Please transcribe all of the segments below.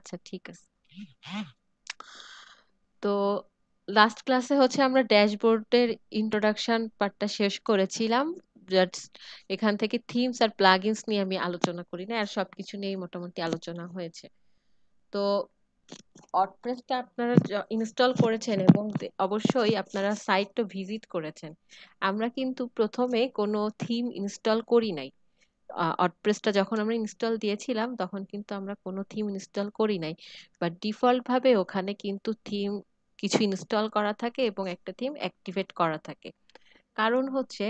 আচ্ছা, ঠিক আছে। তো লাস্ট ক্লাসে হচ্ছে আমরা ড্যাশবোর্ডের ইন্ট্রোডাকশন পার্টটা শেষ করেছিলাম। জাস্ট এখান থেকে থিমস আর প্লাগইনস নিয়ে আমি আলোচনা করি না, আর সবকিছু নিয়েই মোটামুটি আলোচনা হয়েছে। তো ওয়ার্ডপ্রেসটা আপনারা ইনস্টল করেছেন এবং অবশ্যই আপনারা সাইটটা ভিজিট করেছেন। আমরা কিন্তু প্রথমে কোনো থিম ইনস্টল করি নাই। ওয়ার্ডপ্রেসটা যখন আমরা ইনস্টল দিয়েছিলাম তখন কিন্তু আমরা কোনো থিম ইনস্টল করি নাই, বাট ডিফল্ট ভাবে ওখানে কিন্তু থিম কিছু ইনস্টল করা থাকে এবং একটা থিম অ্যাক্টিভেট করা থাকে। কারণ হচ্ছে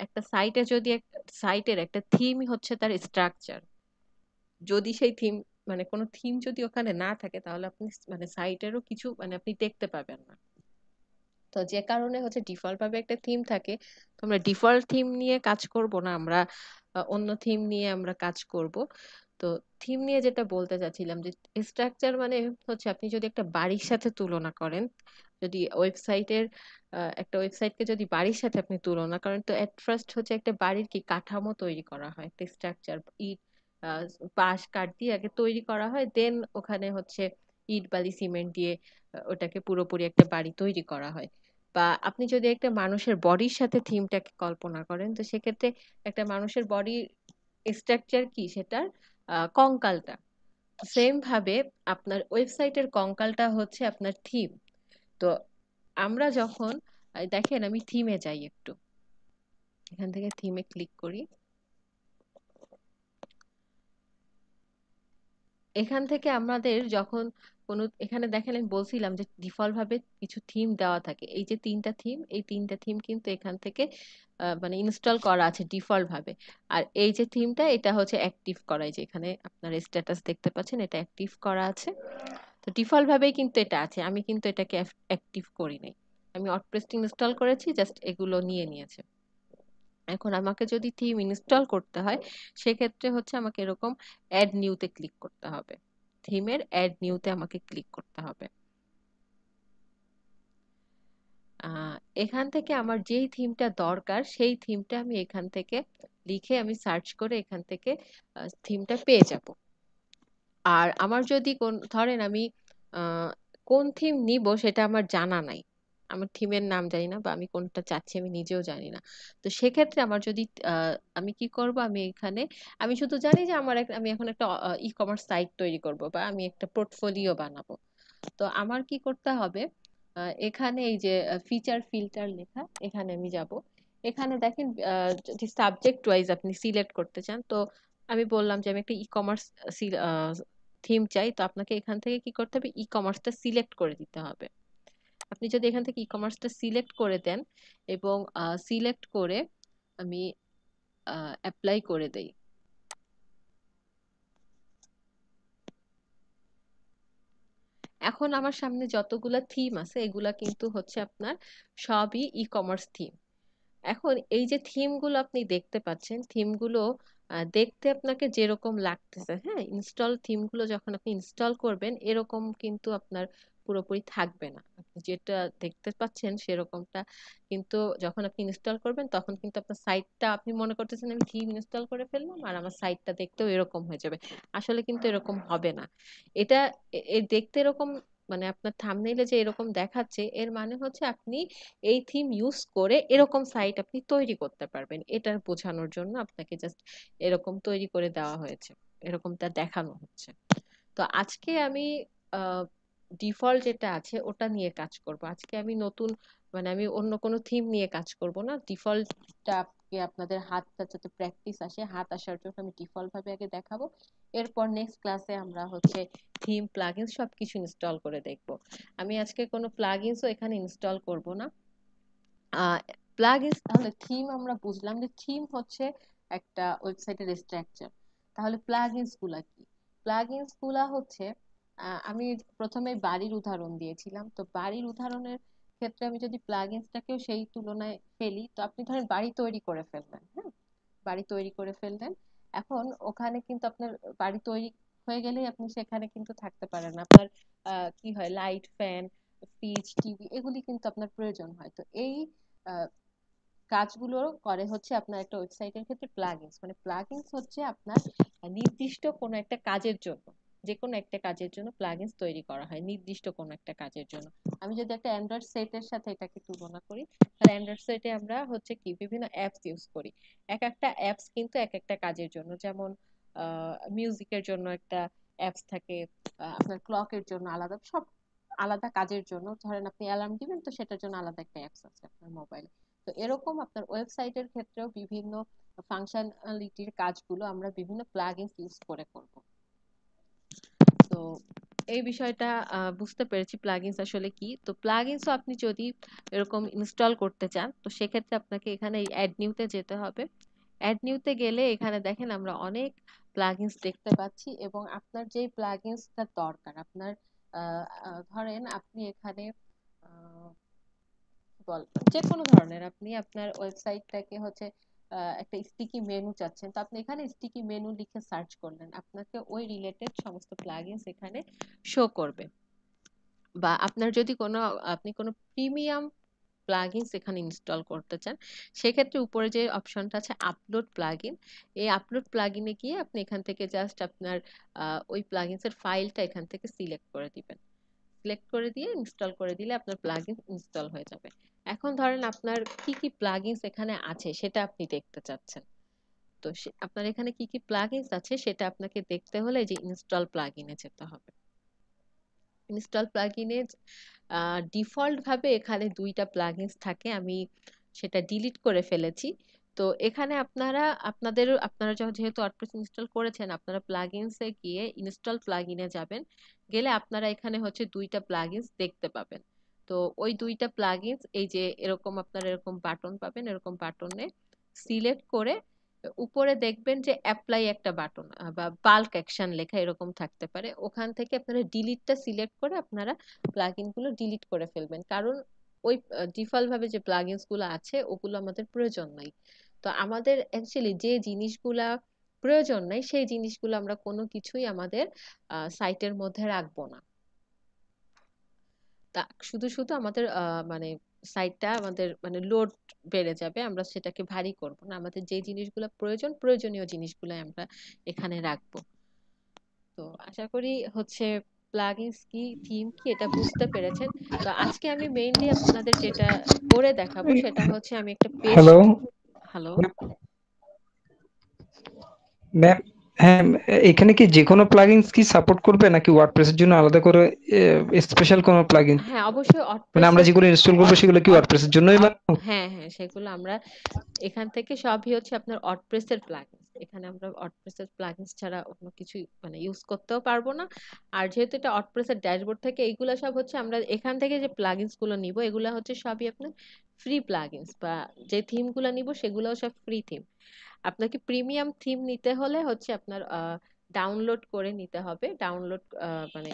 একটা সাইটে যদি সাইটের একটা থিমই হচ্ছে তার স্ট্রাকচার। যদি সেই থিম মানে কোনো থিম যদি ওখানে না থাকে তাহলে আপনি মানে সাইটেরও কিছু মানে আপনি দেখতে পাবেন না। তো যে কারণে হচ্ছে ডিফল্ট ভাবে একটা থিম থাকে। তো আমরা ডিফল্ট থিম নিয়ে কাজ করব না, আমরা অন্য থিম নিয়ে আমরা কাজ করব। তো থিম নিয়ে যেটা বলতে চাচ্ছিলাম যে স্ট্রাকচার মানে হচ্ছে আপনি যদি একটা বাড়ির সাথে তুলনা করেন, যদি ওয়েবসাইটের একটা ওয়েবসাইটকে যদি বাড়ির সাথে আপনি তুলনা করেন, তো এট ফার্স্ট হচ্ছে একটা বাড়ির কি কাঠামো তৈরি করা হয়, একটা স্ট্রাকচার ইট আহ, বাঁশ কাঠ দিয়ে আগে তৈরি করা হয়, দেন ওখানে হচ্ছে ইট বালি সিমেন্ট দিয়ে ওটাকে পুরোপুরি একটা বাড়ি তৈরি করা হয়। বা আপনি যদি একটা মানুষের বডির সাথে থিমটাকে কল্পনা করেন, তো সেক্ষেত্রে একটা মানুষের বডির স্ট্রাকচার কি সেটার কঙ্কালটা। সেম ভাবে আপনার ওয়েবসাইটের কঙ্কালটা হচ্ছে আপনার থিম। তো আমরা যখন দেখেন আমি থিমে যাই একটু, এখান থেকে থিমে ক্লিক করি। এখান থেকে আমাদের যখন কোনো এখানে দেখেন আমি বলছিলাম যে ডিফল্ট ভাবে কিছু থিম দেওয়া থাকে, এই যে তিনটা থিম, এই তিনটা থিম কিন্তু এখান থেকে মানে ইনস্টল করা আছে ডিফল্ট ভাবে। আর এই যে থিমটা এটা হচ্ছে অ্যাক্টিভ করা, এই যে এখানে আপনার স্ট্যাটাস দেখতে পাচ্ছেন এটা অ্যাক্টিভ করা আছে। তো ডিফল্ট ভাবেই কিন্তু এটা আছে, আমি কিন্তু এটাকে অ্যাক্টিভ করি নাই। আমি ওয়ার্ডপ্রেস ইনস্টল করেছি, জাস্ট এগুলো নিয়ে নিয়েছে। এখন আমাকে যদি থিম ইনস্টল করতে হয় সেক্ষেত্রে হচ্ছে আমাকে এরকম অ্যাড নিউতে ক্লিক করতে হবে, থিমের অ্যাড নিউতে আমাকে ক্লিক করতে হবে। আহ এখান থেকে আমার যেই থিমটা দরকার সেই থিমটা আমি এখান থেকে লিখে আমি সার্চ করে এখান থেকে থিমটা পেয়ে যাব। আর আমার যদি কোন ধরেন আমি আহ, কোন থিম নিব সেটা আমার জানা নাই, আমার থিমের নাম জানি না বা আমি কোনটা চাচ্ছি আমি নিজেও জানি না। তো সেক্ষেত্রে আমার যদি আমি কি করব, আমি এখানে আমি শুধু জানি যে আমি এখন একটা ই কমার্স সাইট তৈরি করব বা আমি একটা পোর্টফোলিও বানাবো। তো আমার কি করতে হবে, এখানে এই যে ফিচার ফিল্টার লেখা, এখানে আমি যাব। এখানে দেখেন যদি সাবজেক্ট ওয়াইজ আপনি সিলেক্ট করতে চান, তো আমি বললাম যে আমি একটা ই কমার্স থিম চাই, তো আপনাকে এখান থেকে কি করতে হবে, ই কমার্সটা সিলেক্ট করে দিতে হবে। আপনি যদি এখান থেকে ই কমার্সটা সিলেক্ট করে দেন এবং সিলেক্ট করে আমি অ্যাপ্লাই করে দেই, এখন আমার সামনে যতগুলা থিম আছে এগুলা কিন্তু হচ্ছে আপনার সবই ই কমার্স থিম। এখন এই যে থিমগুলো আপনি দেখতে পাচ্ছেন, থিমগুলো দেখতে আপনাকে যেরকম লাগতেছে, হ্যাঁ, ইনস্টল থিমগুলো যখন আপনি ইনস্টল করবেন এরকম কিন্তু আপনার পুরোপুরি থাকবে না। আপনি যেটা দেখতে পাচ্ছেন সেরকমটা কিন্তু যখন আপনি ইনস্টল করবেন তখন কিন্তু আপনার সাইটটা আপনি মনে করতেছেন আমি থিম ইনস্টল করে ফেললাম আর আমার সাইটটা দেখতেও এরকম হয়ে যাবে। আসলে কিন্তু এরকম হবে না। এটা দেখতে এরকম মানে আপনার থাম্বনেইলে যে এরকম দেখাচ্ছে এর মানে হচ্ছে আপনি এই থিম ইউজ করে এরকম সাইট আপনি তৈরি করতে পারবেন, এটা বোঝানোর জন্য আপনাকে জাস্ট এরকম তৈরি করে দেওয়া হয়েছে, এরকমটা দেখানো হচ্ছে। তো আজকে আমি ডিফল্ট যেটা আছে ওটা নিয়ে কাজ করব। আজকে আমি নতুন মানে আমি অন্য কোনো থিম নিয়ে কাজ করব না, ডিফল্টটা আপনাদের হাতটা যাতে প্র্যাকটিস আসে, হাত আসার জন্য আমি ডিফল্ট ভাবে আগে দেখাবো। এরপর নেক্সট ক্লাসে আমরা হচ্ছে থিম প্লাগইনস সবকিছু ইনস্টল করে দেখব। আমি আজকে কোনো প্লাগইনসও এখানে ইনস্টল করব না। প্লাগইনস তাহলে থিম আমরা বুঝলাম যে থিম হচ্ছে একটা ওয়েবসাইটের স্ট্রাকচার। তাহলে প্লাগইনস গুলা কি? প্লাগইনস গুলা হচ্ছে আমি প্রথমে বাড়ির উদাহরণ দিয়েছিলাম, তো বাড়ির উদাহরণের ক্ষেত্রে আমি যদি প্লাগইনসটাকেও সেই তুলনায় ফেলি, তো আপনি ধরেন বাড়ি তৈরি করে ফেললেন, হ্যাঁ, বাড়ি তৈরি করে ফেললেন। এখন ওখানে কিন্তু আপনার বাড়ি তৈরি হয়ে গেলেই আপনি সেখানে কিন্তু থাকতে পারেন না। আপনার কি হয়, লাইট, ফ্যান, ফ্রিজ, টিভি এগুলি কিন্তু আপনার প্রয়োজন হয়। তো এই আহ, কাজগুলো করে হচ্ছে আপনার একটা ওয়েবসাইটের ক্ষেত্রে প্লাগইনস, মানে প্লাগইনস হচ্ছে আপনার নির্দিষ্ট কোনো একটা কাজের জন্য। যে কোনো একটা কাজের জন্য প্লাগইনস তৈরি করা হয়, নির্দিষ্ট কোনো একটা কাজের জন্য। আমি যদি একটা অ্যান্ড্রয়েড সেটের সাথে এটাকে তুলনা করি, তাহলে অ্যান্ড্রয়েড সেটে আমরা হচ্ছে কি বিভিন্ন অ্যাপস ইউজ করি। এক একটা অ্যাপস কিন্তু এক একটা কাজের জন্য, যেমন মিউজিকের জন্য একটা অ্যাপস থাকে, আপনার ক্লকের জন্য আলাদা, সব আলাদা কাজের জন্য। ধরেন আপনি অ্যালার্ম দিবেন, তো সেটার জন্য আলাদা একটা অ্যাপস আছে আপনার মোবাইলে। তো এরকম আপনার ওয়েবসাইটের ক্ষেত্রেও বিভিন্ন ফাংশনালিটির কাজগুলো আমরা বিভিন্ন প্লাগইনস ইউজ করে করব। তো এই বিষয়টা বুঝতে পেরেছি প্লাগইনস আসলে কি। তো প্লাগইনসও আপনি যদি এরকম ইনস্টল করতে চান, তো সেক্ষেত্রে আপনাকে এখানে অ্যাড নিউতে যেতে হবে। অ্যাড নিউতে গেলে এখানে দেখেন আমরা অনেক প্লাগইনস দেখতে পাচ্ছি, এবং আপনার যেই প্লাগইনসটা দরকার আপনার, ধরেন আপনি এখানে আহ, বল যে কোনো ধরনের আপনি আপনার ওয়েবসাইটটাকে হচ্ছে একটা স্টিকি মেনু চাচ্ছেন, তো আপনি এখানে স্টিকি মেনু লিখে সার্চ করলেন, আপনাকে ওই রিলেটেড সমস্ত প্লাগইনস এখানে শো করবে। বা আপনার যদি কোনো, আপনি কোনো প্রিমিয়াম প্লাগইনস এখানে ইনস্টল করতে চান, সেক্ষেত্রে উপরে যে অপশনটা আছে আপলোড প্লাগইন, এই আপলোড প্লাগইনে গিয়ে আপনি এখান থেকে জাস্ট আপনার ওই প্লাগইনস এর ফাইলটা এখান থেকে সিলেক্ট করে দিবেন। সিলেক্ট করে দিয়ে ইনস্টল করে দিলে আপনার প্লাগইন ইনস্টল হয়ে যাবে। এখন ধরেন আপনার কি কি প্লাগইনস এখানে আছে সেটা আপনি দেখতে চাচ্ছেন। তো আপনার এখানে কি কি প্লাগইনস আছে সেটা আপনাকে দেখতে হলে যে ইনস্টল প্লাগইনে যেতে হবে। ইনস্টল প্লাগইনে ডিফল্ট ভাবে এখানে দুইটা প্লাগইনস থাকে, আমি সেটা ডিলিট করে ফেলেছি। তো এখানে আপনারা যেহেতু ওয়ার্ডপ্রেস ইনস্টল করেছেন, আপনারা প্লাগইনসে গিয়ে ইনস্টল প্লাগইনে যাবেন। গেলে আপনারা এখানে হচ্ছে দুইটা প্লাগইনস দেখতে পাবেন। তো ওই দুইটা প্লাগইনস এই যে এরকম আপনারা এরকম বাটন পাবেন, এরকম বাটনে সিলেক্ট করে উপরে দেখবেন যে অ্যাপ্লাই একটা বাটন বা বাল্ক অ্যাকশন লেখা এরকম থাকতে পারে, ওখান থেকে আপনারা ডিলিটটা সিলেক্ট করে আপনারা প্লাগইন গুলো ডিলিট করে ফেলবেন। কারণ ওই ডিফল্ট ভাবে যে প্লাগইনস গুলো আছে ওগুলো আমাদের প্রয়োজন নাই। তো আমাদের অ্যাকচুয়ালি যে জিনিসগুলা প্রয়োজন নাই সেই জিনিসগুলো আমরা কোনো কিছুই আমাদের সাইটের মধ্যে রাখবো না। তা শুধু শুধু আমাদের মানে সাইটটা আমাদের মানে লোড বেড়ে যাবে, আমরা সেটাকে ভারী করব না। আমাদের যে জিনিসগুলো প্রয়োজন, প্রয়োজনীয় জিনিসগুলো আমরা এখানে রাখবো। তো আশা করি হচ্ছে প্লাগইনস কি, থিম কি এটা বুঝতে পেরেছেন। তো আজকে আমি মেইনলি আপনাদের যেটা করে দেখাবো সেটা হচ্ছে আমি একটা পেজ। Hello hello. ম্যাম। হ্যাঁ, এখানে কি যে কোনো প্লাগইনস কি সাপোর্ট করবে নাকি ওয়ার্ডপ্রেসের জন্য আলাদা করে স্পেশাল কোনো প্লাগইন? হ্যাঁ, অবশ্যই মানে আমরা ওয়ার্ডপ্রেসের। যেগুলো ইনস্টল করবো সেগুলো কি ওয়ার্ডপ্রেসের জন্যই বানানো? হ্যাঁ হ্যাঁ, সেগুলো আমরা এখান থেকে সবই হচ্ছে আপনার ওয়ার্ডপ্রেসের প্লাগইনস। এখানে আমরা ওয়ার্ডপ্রেসের প্লাগইনস ছাড়া অন্য কিছু মানে ইউজ করতেও পারবো না। আর যেহেতু এটা ওয়ার্ডপ্রেসের ড্যাশবোর্ড থেকে, এইগুলো সব হচ্ছে আমরা এখান থেকে যে প্লাগইনস গুলো নিব এগুলো হচ্ছে সবই আপনার ফ্রি প্লাগইনস, বা যে থিম গুলো নিব সেগুলোও সব ফ্রি থিম। আপনাকে প্রিমিয়াম থিম নিতে হলে হচ্ছে আপনার ডাউনলোড করে নিতে হবে। ডাউনলোড মানে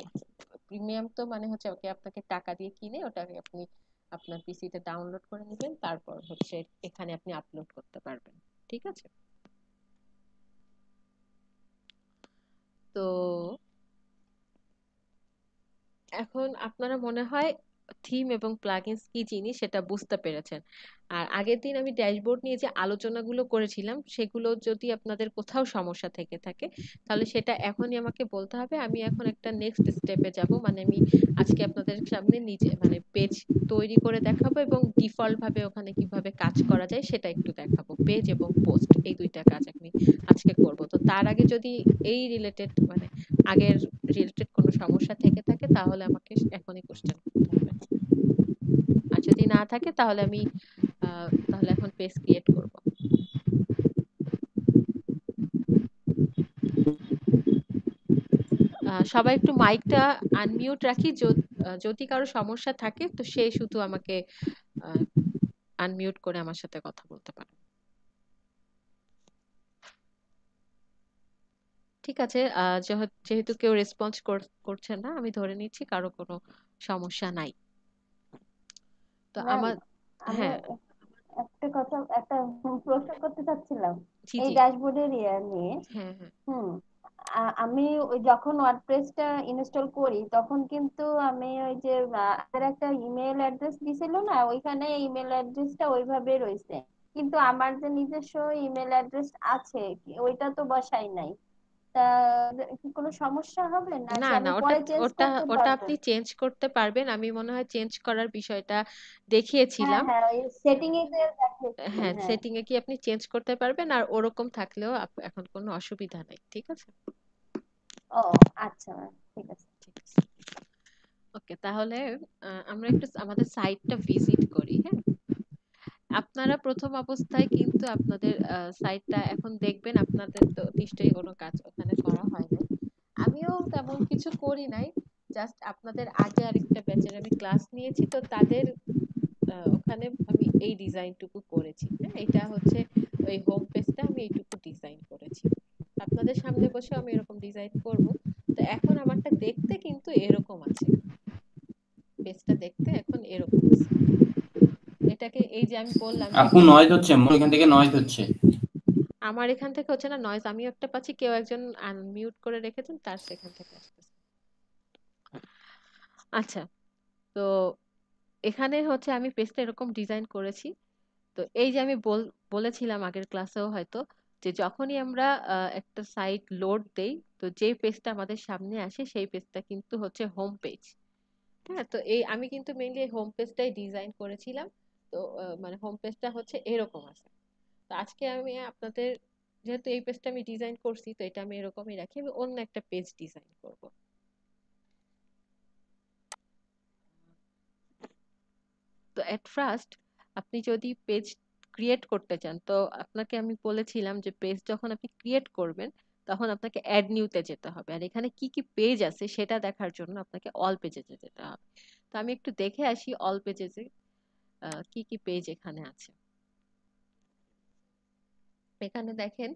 প্রিমিয়াম তো মানে হচ্ছে ওকে আপনাকে টাকা দিয়ে কিনে ওটাকে আপনি আপনার পিসিতে ডাউনলোড করে নেবেন, তারপর হচ্ছে এখানে আপনি আপলোড করতে পারবেন। ঠিক আছে। তো এখন আপনারা মনে হয় থিম এবং প্লাগইনস কি জিনিস সেটা বুঝতে পেরেছেন। আর আগের দিন আমি ড্যাশবোর্ড নিয়ে যে আলোচনাগুলো করেছিলাম সেগুলো যদি আপনাদের কোথাও সমস্যা থেকে থাকে, তাহলে সেটা এখনই আমাকে বলতে হবে। আমি এখন একটা নেক্সট স্টেপে যাব, মানে আমি আজকে আপনাদের সামনে নিজে মানে পেজ তৈরি করে দেখাবো, এবং ডিফল্ট ভাবে ওখানে কিভাবে কাজ করা যায় সেটা একটু দেখাবো। পেজ এবং পোস্ট এই দুইটা কাজ আমি আজকে করব। তো তার আগে যদি এই রিলেটেড মানে আগের রিলেটেড কোনো সমস্যা থেকে থাকে তাহলে আমাকে এখনই কোশ্চেন করতে হবে। আর যদি না থাকে তাহলে আমি তাহলে এখন পেজ ক্রিয়েট করব। সবাই একটু মাইকটা আনমিউট রাখি, যদি কারো সমস্যা থাকে তো সে শুধু আমাকে আনমিউট করে আমার সাথে কথা বলতে পারে। ঠিক আছে। যেহেতু কেউ রেসপন্স করছে না, আমি ধরে নিচ্ছি কারো কোনো সমস্যা নাই। তো ম্যাম, আমার। আমি হ্যাঁ। একটা কথা, একটা প্রশ্ন করতে চাচ্ছিলাম জি এই জি। ড্যাশবোর্ডের ইয়ে নিয়ে। হ্যাঁ হ্যাঁ। হুম। আমি ওই যখন ওয়ার্ডপ্রেসটা ইনস্টল করি তখন কিন্তু আমি ওই যে আমাদের একটা ইমেল অ্যাড্রেস দিছিল না, ওইখানে ইমেল অ্যাড্রেসটা ওইভাবে রয়েছে, কিন্তু আমার যে নিজস্ব ইমেল অ্যাড্রেস আছে ওইটা তো বসাই নাই। তা কি কোনো সমস্যা হবে না নাকি না, আমি ওটা পরে চেঞ্জ ওটা করতে ওটা পারবো? আপনি চেঞ্জ করতে পারবেন। আমি মনে হয় চেঞ্জ করার বিষয়টা হ্যাঁ দেখিয়েছিলাম। হ্যাঁ, ওই সেটিং এ গিয়ে দেখিয়েছিলেন, হ্যাঁ, হ্যাঁ। সেটিং এ কি আপনি চেঞ্জ করতে পারবেন, আর ওরকম থাকলেও এখন কোনো অসুবিধা নেই, ঠিক আছে। ও আচ্ছা, ঠিক আছে। ঠিক আছে, ওকে, তাহলে আমরা একটু আমাদের সাইটটা ভিজিট করি, হ্যাঁ। আপনারা প্রথম অবস্থায় কিন্তু আপনাদের সাইটটা এখন দেখবেন, আপনাদের তো নিশ্চয়ই কোনো কাজ ওখানে করা হয় নাই। আমিও তেমন কিছু করি নাই, জাস্ট আপনাদের আগে আরেকটা ব্যাচের আমি ক্লাস নিয়েছি, তো তাদের ওখানে আমি এই ডিজাইনটুকু করেছি, হ্যাঁ। এটা হচ্ছে ওই হোম পেজটা আমি এইটুকু ডিজাইন করেছি। আপনাদের সামনে বসে আমি এরকম ডিজাইন করব। তো এখন আমারটা দেখতে কিন্তু এরকম আছে, পেজটা দেখতে এখন এরকম আছে। এটাকে এই যে আমি বললাম যে আপু নয়েজ হচ্ছে, মোর এখান থেকে নয়েজ হচ্ছে। আমার এখান থেকে হচ্ছে না নয়েজ, আমিও একটা পাচ্ছি, কেউ একজন আনমিউট করে রেখেছেন, তার সেখান থেকে আসতেছে। আচ্ছা, তো এখানে হচ্ছে আমি পেজটা এরকম ডিজাইন করেছি। তো এই যে আমি বলেছিলাম আগের ক্লাসেও হয়তো, যে যখনই আমরা একটা সাইট লোড দেই, তো যে পেজটা আমাদের সামনে আসে সেই পেজটা কিন্তু হচ্ছে হোম পেজ। হ্যাঁ, তো এই আমি কিন্তু মেইনলি হোম পেজটাই ডিজাইন করেছিলাম। তো মানে হোম পেজটা হচ্ছে এরকম আছে। তো আজকে আমি আপনাদের, যেহেতু এই পেজটা আমি ডিজাইন করছি, তো এটা আমি এরকমই রাখি, আমি অন্য একটা পেজ ডিজাইন করব। তো এট ফার্স্ট আপনি যদি পেজ ক্রিয়েট করতে চান, তো আপনাকে আমি বলেছিলাম যে পেজ যখন আপনি ক্রিয়েট করবেন, তখন আপনাকে অ্যাড নিউতে যেতে হবে, আর এখানে কি কি পেজ আছে সেটা দেখার জন্য আপনাকে অল পেজেসে যেতে হবে। তো আমি একটু দেখে আসি অল পেজেসে কি কি পেজ এখানে আছে। এখানে দেখেন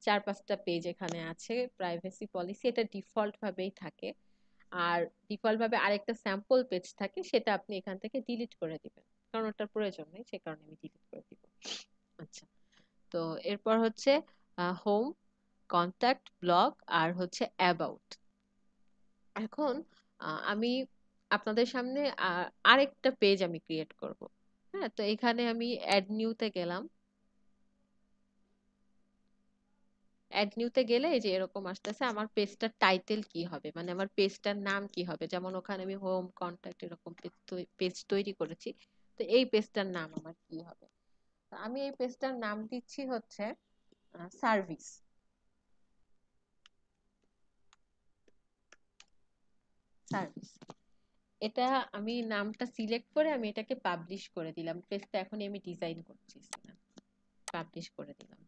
4-5টা পেজ এখানে আছে। প্রাইভেসি পলিসি এটা ডিফল্ট ভাবেই থাকে, আর ডিফল্ট ভাবে আরেকটা স্যাম্পল পেজ থাকে, সেটা আপনি এখান থেকে ডিলিট করে দিবেন, কারণ ওটার প্রয়োজন নেই, সে কারণে আমি ডিলিট করে দিব। আচ্ছা, তো এরপর হচ্ছে হোম, কন্টাক্ট, ব্লগ, আর হচ্ছে অ্যাবাউট। এখন আমি আপনাদের সামনে আরেকটা পেজ আমি ক্রিয়েট করব। হ্যাঁ, তো এখানে আমি অ্যাড নিউতে গেলাম। অ্যাড নিউতে গেলে এই যে এরকম আসতেছে, আমার পেজটার টাইটেল কি হবে, মানে আমার পেজটার নাম কি হবে। যেমন ওখানে আমি হোম, কন্টাক্ট এরকম পেজ তৈরি করেছি, তো এই পেজটার নাম আমার কি হবে। তো আমি এই পেজটার নাম দিচ্ছি হচ্ছে সার্ভিস। সার্ভিস, এটা আমি নামটা সিলেক্ট করে আমি এটাকে পাবলিশ করে দিলাম। পেজটা এখন আমি ডিজাইন করছি, পাবলিশ করে দিলাম।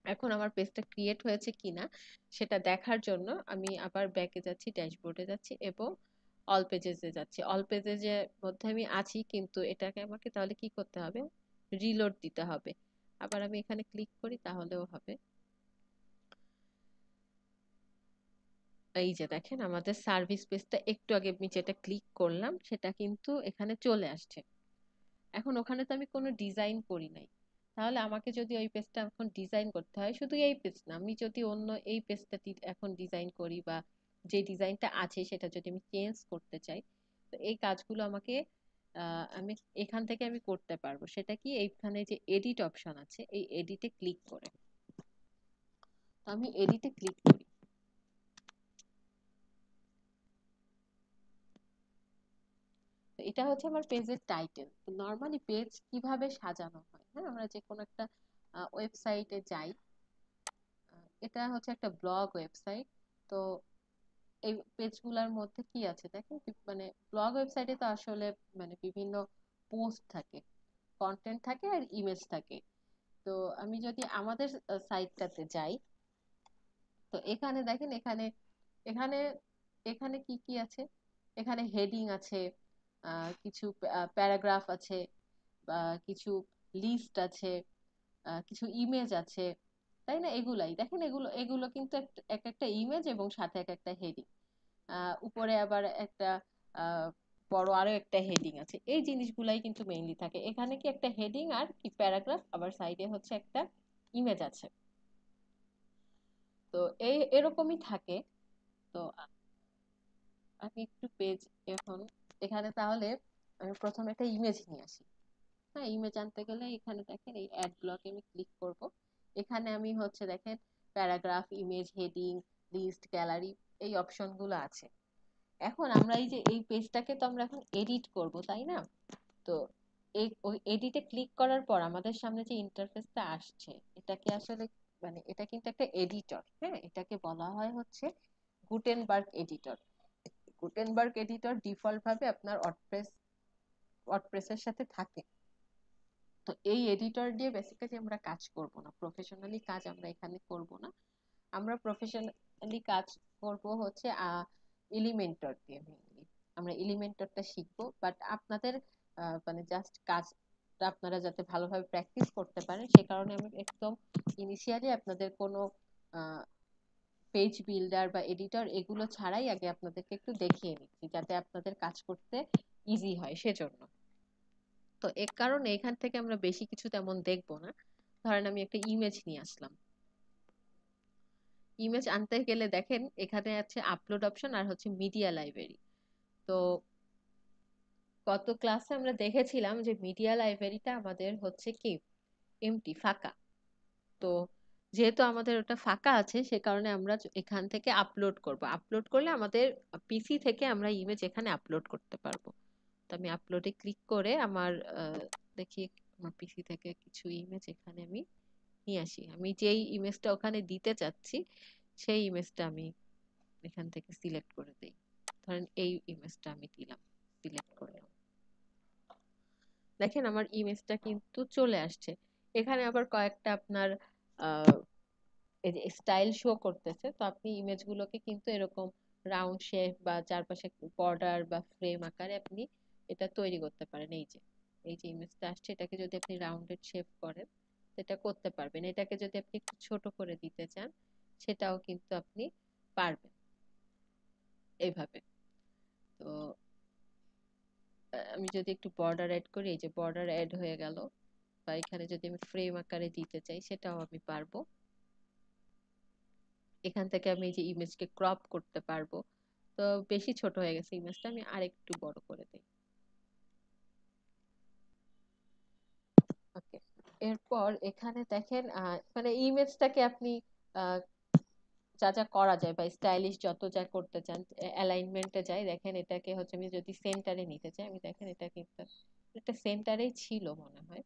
এখন আমার পেজটা ক্রিয়েট হয়েছে কিনা সেটা দেখার জন্য আমি আবার ব্যাকে যাচ্ছি, ড্যাশবোর্ডে যাচ্ছি এবং অল পেজেসে যাচ্ছি। অল পেজের মধ্যে আমি আছি, কিন্তু এটাকে আমাকে তাহলে কি করতে হবে, রিলোড দিতে হবে। আবার আমি এখানে ক্লিক করি তাহলেও হবে। এই যে দেখেন আমাদের সার্ভিস পেজটা একটু আগে আমি যেটা ক্লিক করলাম সেটা কিন্তু এখানে চলে আসছে। এখন ওখানে তো আমি কোনো ডিজাইন করি নাই, তাহলে আমাকে যদি ওই পেজটা এখন ডিজাইন করতে হয়, শুধু এই পেজ না, আমি যদি অন্য এই পেজটা এখন ডিজাইন করি, বা যে ডিজাইনটা আছে সেটা যদি আমি চেঞ্জ করতে চাই, তো এই কাজগুলো আমাকে আমি এখান থেকে আমি করতে পারবো। সেটা কি, এইখানে যে এডিট অপশন আছে, এই এডিটে ক্লিক করে, তো আমি এডিটে ক্লিক করি। তো এটা হচ্ছে আমার পেজের টাইটেল। নর্মালি পেজ কিভাবে সাজানো হয়, হ্যাঁ, আমরা যে কোনো একটা ওয়েবসাইটে যাই, এটা হচ্ছে একটা ব্লগ ওয়েবসাইট। তো এই পেজগুলোর মধ্যে কি আছে দেখেন, মানে ব্লগ ওয়েবসাইটে তো আসলে মানে বিভিন্ন পোস্ট থাকে, কন্টেন্ট থাকে, আর ইমেজ থাকে। তো আমি যদি আমাদের সাইটটাতে যাই, তো এখানে দেখেন, এখানে এখানে এখানে কি কি আছে, এখানে হেডিং আছে, কিছু প্যারাগ্রাফ আছে, বা কিছু লিস্ট আছে, কিছু ইমেজ আছে, তাই না। এগুলাই দেখেন, এগুলো এগুলো কিন্তু এক একটা ইমেজ এবং সাথে এক একটা হেডিং। উপরে আবার একটা আহ, বড় আরো একটা হেডিং আছে। এই জিনিসগুলাই কিন্তু মেইনলি থাকে এখানে, কি একটা হেডিং আর কি প্যারাগ্রাফ, আবার সাইডে হচ্ছে একটা ইমেজ আছে। তো এই এরকমই থাকে। তো আমি একটু পেজ এখন এখানে তাহলে আমি প্রথমে একটা ইমেজ নিয়ে আসি। হ্যাঁ, ইমেজ আনতে গেলে এখানে দেখেন এই অ্যাড ব্লকে আমি ক্লিক করব। এখানে আমি হচ্ছে দেখেন paragraph, image, heading, list, gallery, এই অপশনগুলো আছে। এখন আমরা এই যে এই পেজটাকে তো আমরা এখন এডিট করব, তাই না? তো ওই এডিটে ক্লিক করার পর আমাদের সামনে যে ইন্টারফেসটা আসছে, এটাকে আসলে মানে এটা কিন্তু একটা এডিটর। হ্যাঁ, এটাকে বলা হয় হচ্ছে Gutenberg editor. Gutenberg editor default ভাবে আপনার ওয়ার্ডপ্রেসের সাথে থাকে। তো এই এডিটর দিয়ে বেসিক্যালি আমরা কাজ করব না, প্রফেশনালি কাজ আমরা এখানে করব না। আমরা প্রফেশনালি কাজ করব হচ্ছে এলিমেন্টর দিয়ে। আমরা এলিমেন্টরটা শিখবো, বাট আপনাদের মানে জাস্ট কাজটা আপনারা যাতে ভালোভাবে প্র্যাকটিস করতে পারেন সে কারণে আমি একদম ইনিশিয়ালি আপনাদের কোনো পেজ বিল্ডার বা এডিটর এগুলো ছাড়াই আগে আপনাদেরকে একটু দেখিয়ে নিচ্ছি, যাতে আপনাদের কাজ করতে ইজি হয় সেজন্য। তো এর কারণে এখান থেকে আমরা বেশি কিছু তেমন দেখবো না। ধরেন আমি একটা ইমেজ নিয়ে আসলাম। ইমেজ আনতে গেলে দেখেন এখানে আছে আপলোড অপশন আর হচ্ছে মিডিয়া লাইব্রেরি। তো গত ক্লাসে আমরা দেখেছিলাম যে মিডিয়া লাইব্রেরিটা আমাদের হচ্ছে কি এমটি, ফাঁকা। তো যেহেতু আমাদের ওটা ফাঁকা আছে সে কারণে আমরা এখান থেকে আপলোড করব। আপলোড করলে আমাদের পিসি থেকে আমরা ইমেজ এখানে আপলোড করতে পারবো। তো আমি আপলোডে ক্লিক করে আমার দেখি আমার পিসি থেকে কিছু ইমেজ এখানে আমি নিয়ে আসি। আমি যেই ইমেজটা ওখানে দিতে চাচ্ছি সেই ইমেজটা আমি এখান থেকে সিলেক্ট করে দেই। ধরেন এই ইমেজটা আমি দিলাম, সিলেক্ট করলাম। দেখেন আমার ইমেজটা কিন্তু চলে আসছে। এখানে আবার কয়েকটা আপনার এই যে স্টাইল শো করতেছে। তো আপনি ইমেজগুলোকে কিন্তু এরকম রাউন্ড শেপ বা চারপাশে বর্ডার বা ফ্রেম আকারে আপনি এটা তৈরি করতে পারেন। এই যে ইমেজটা আসছে এটাকে যদি আপনি রাউন্ডেড শেপ করেন সেটা করতে পারবেন। এটাকে যদি আপনি একটু ছোট করে দিতে চান সেটাও কিন্তু আপনি পারবেন এইভাবে। তো আমি যদি একটু বর্ডার অ্যাড করি, এই যে বর্ডার অ্যাড হয়ে গেল। বা এখানে যদি আমি ফ্রেম আকারে দিতে চাই সেটাও আমি পারবো। এখান থেকে আমি এই যে ইমেজকে ক্রপ করতে পারবো। তো বেশি ছোট হয়ে গেছে ইমেজটা, আমি আরেকটু বড় করে দেই। ওকে, এরপর এখানে দেখেন মানে ইমেজটাকে আপনি আহ, যা যা করা যায় বা স্টাইলিশ যত যা করতে চান, অ্যালাইনমেন্টে যাই। দেখেন এটাকে হচ্ছে আমি যদি সেন্টারে নিতে চাই, আমি দেখেন এটা কিন্তু একটা সেন্টারেই ছিল মনে হয়।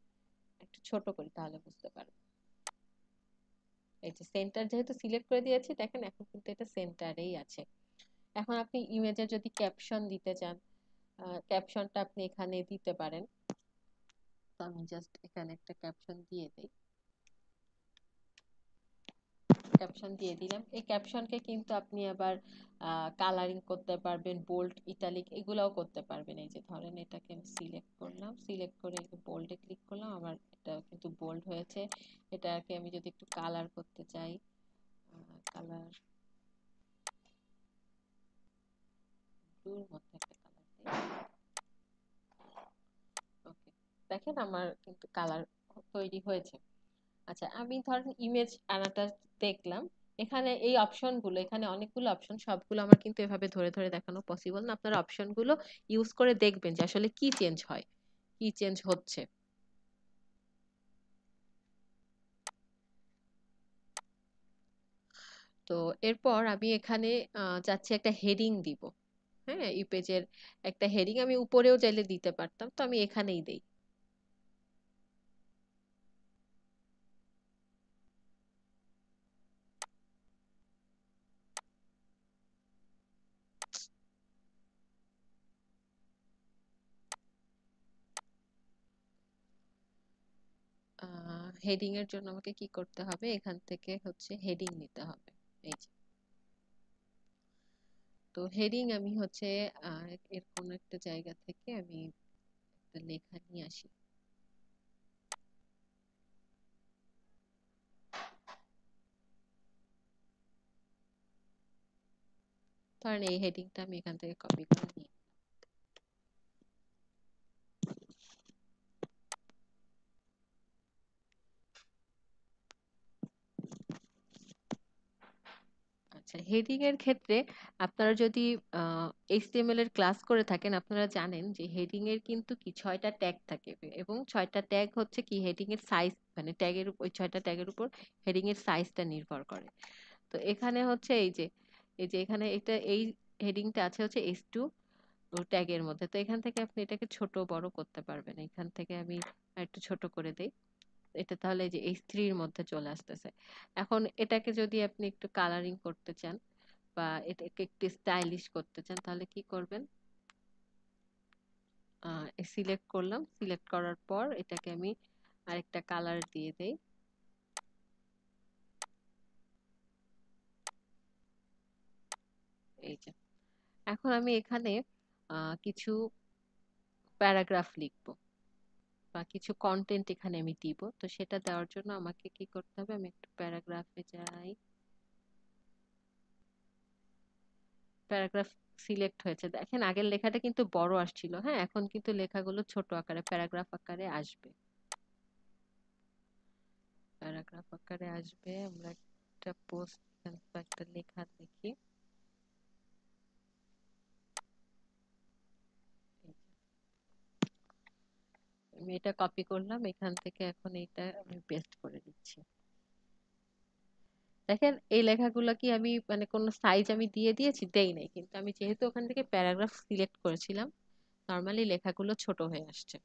একটু ছোট করি তাহলে বুঝতে পারবেন। এই যে সেন্টার যেহেতু সিলেক্ট করে দিয়েছি দেখেন এখন কিন্তু এটা সেন্টারেই আছে। এখন আপনি ইমেজে যদি ক্যাপশন দিতে চান, ক্যাপশনটা আপনি এখানে দিতে পারেন। তো আমি জাস্ট এখানে একটা ক্যাপশন দিয়ে দেই। ক্যাপশন দিয়ে দিলাম। এই ক্যাপশনকে কিন্তু আপনি আবার কালারিং করতে পারবেন, বোল্ড, ইটালিক এগুলাও করতে পারবেন। এই যে ধরেন এটাকে আমি সিলেক্ট করলাম, সিলেক্ট করে বোল্ডে ক্লিক করলাম, আমার এটা কিন্তু বোল্ড হয়েছে। এটাকে আমি যদি একটু কালার করতে চাই, কালার ব্লুর মধ্যে একটা কালার দিই। ওকে, দেখেন আমার কিন্তু কালার তৈরি হয়েছে। আচ্ছা, আমি ধরেন ইমেজ আনাটা দেখলাম। এখানে এই অপশনগুলো, এখানে অনেকগুলো অপশন, সবগুলো আমার কিন্তু এভাবে ধরে ধরে দেখানো পসিবল না। আপনারা অপশনগুলো ইউজ করে দেখবেন যে আসলে কি চেঞ্জ হয়, কি চেঞ্জ হচ্ছে। তো এরপর আমি এখানে চাচ্ছি একটা হেডিং দিব। হ্যাঁ, এই পেজের একটা হেডিং আমি উপরেও চাইলে দিতে পারতাম, তো আমি এখানেই দেই। হেডিং এর জন্য আমাকে কি করতে হবে, এখান থেকে হচ্ছে হেডিং নিতে হবে। এই যে, তো হেডিং আমি হচ্ছে এর কোন একটা জায়গা থেকে আমি একটা লেখা নিয়ে আসি। ধরেন এই হেডিংটা আমি এখান থেকে কপি করে নিই। আচ্ছা, হেডিং এর ক্ষেত্রে আপনারা যদি HTML এর ক্লাস করে থাকেন, আপনারা জানেন যে হেডিং এর কিন্তু কি 6টা ট্যাগ থাকে, এবং 6টা ট্যাগ হচ্ছে কি হেডিং এর সাইজ, মানে ট্যাগের ওই 6টা ট্যাগের উপর হেডিং এর সাইজটা নির্ভর করে। তো এখানে হচ্ছে এই যে এখানে এটা এই হেডিংটা আছে হচ্ছে H2 ট্যাগের মধ্যে। তো এখান থেকে আপনি এটাকে ছোট বড় করতে পারবেন। এখান থেকে আমি একটু ছোট করে দেই, এটা তাহলে এই যে H3 এর মধ্যে চলে আসতেছে। এখন এটাকে যদি আপনি একটু কালারিং করতে চান বা এটাকে একটু স্টাইলিশ করতে চান, তাহলে কি করবেন, সিলেক্ট করলাম, সিলেক্ট করার পর এটাকে আমি আরেকটা কালার দিয়ে দেই। এই যে এখন আমি এখানে কিছু প্যারাগ্রাফ লিখবো বা কিছু কন্টেন্ট এখানে আমি দিব। তো সেটা দেওয়ার জন্য আমাকে কি করতে হবে, আমি একটু প্যারাগ্রাফে যাই। প্যারাগ্রাফ সিলেক্ট হয়েছে, দেখেন আগের লেখাটা কিন্তু বড় আসছিল, হ্যাঁ, এখন কিন্তু লেখাগুলো ছোট আকারে প্যারাগ্রাফ আকারে আসবে। প্যারাগ্রাফ আকারে আসবে। আমরা একটা পোস্ট বা একটা লেখা লিখি। আমি এটা কপি করলাম, এখান থেকে এখন এটা আমি পেস্ট করে দিচ্ছি। দেখেন এই লেখাগুলো কি আমি মানে কোনো সাইজ আমি দিয়ে দিয়েছি, দেই নাই, কিন্তু আমি যেহেতু ওখান থেকে প্যারাগ্রাফ সিলেক্ট করেছিলাম, নরমালি লেখাগুলো ছোট হয়ে আসছে।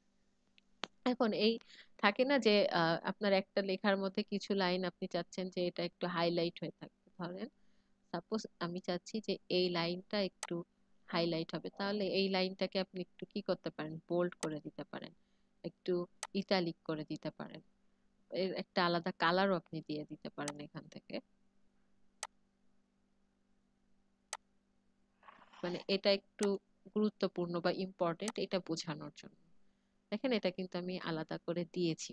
এখন এই থাকে না যে আপনার একটা লেখার মধ্যে কিছু লাইন আপনি চাচ্ছেন যে এটা একটু হাইলাইট হয়ে থাকবে, ধরেন সাপোজ আমি চাচ্ছি যে এই লাইনটা একটু হাইলাইট হবে, তাহলে এই লাইনটাকে আপনি একটু কি করতে পারেন, বোল্ড করে দিতে পারেন, একটু ইটালিক করে দিতে পারেন, এর একটা আলাদা কালারও আপনি দিয়ে দিতে পারেন এখান থেকে। মানে এটা একটু গুরুত্বপূর্ণ বা ইম্পর্টেন্ট এটা বোঝানোর জন্য। দেখেন এটা কিন্তু আমি আলাদা করে দিয়েছি।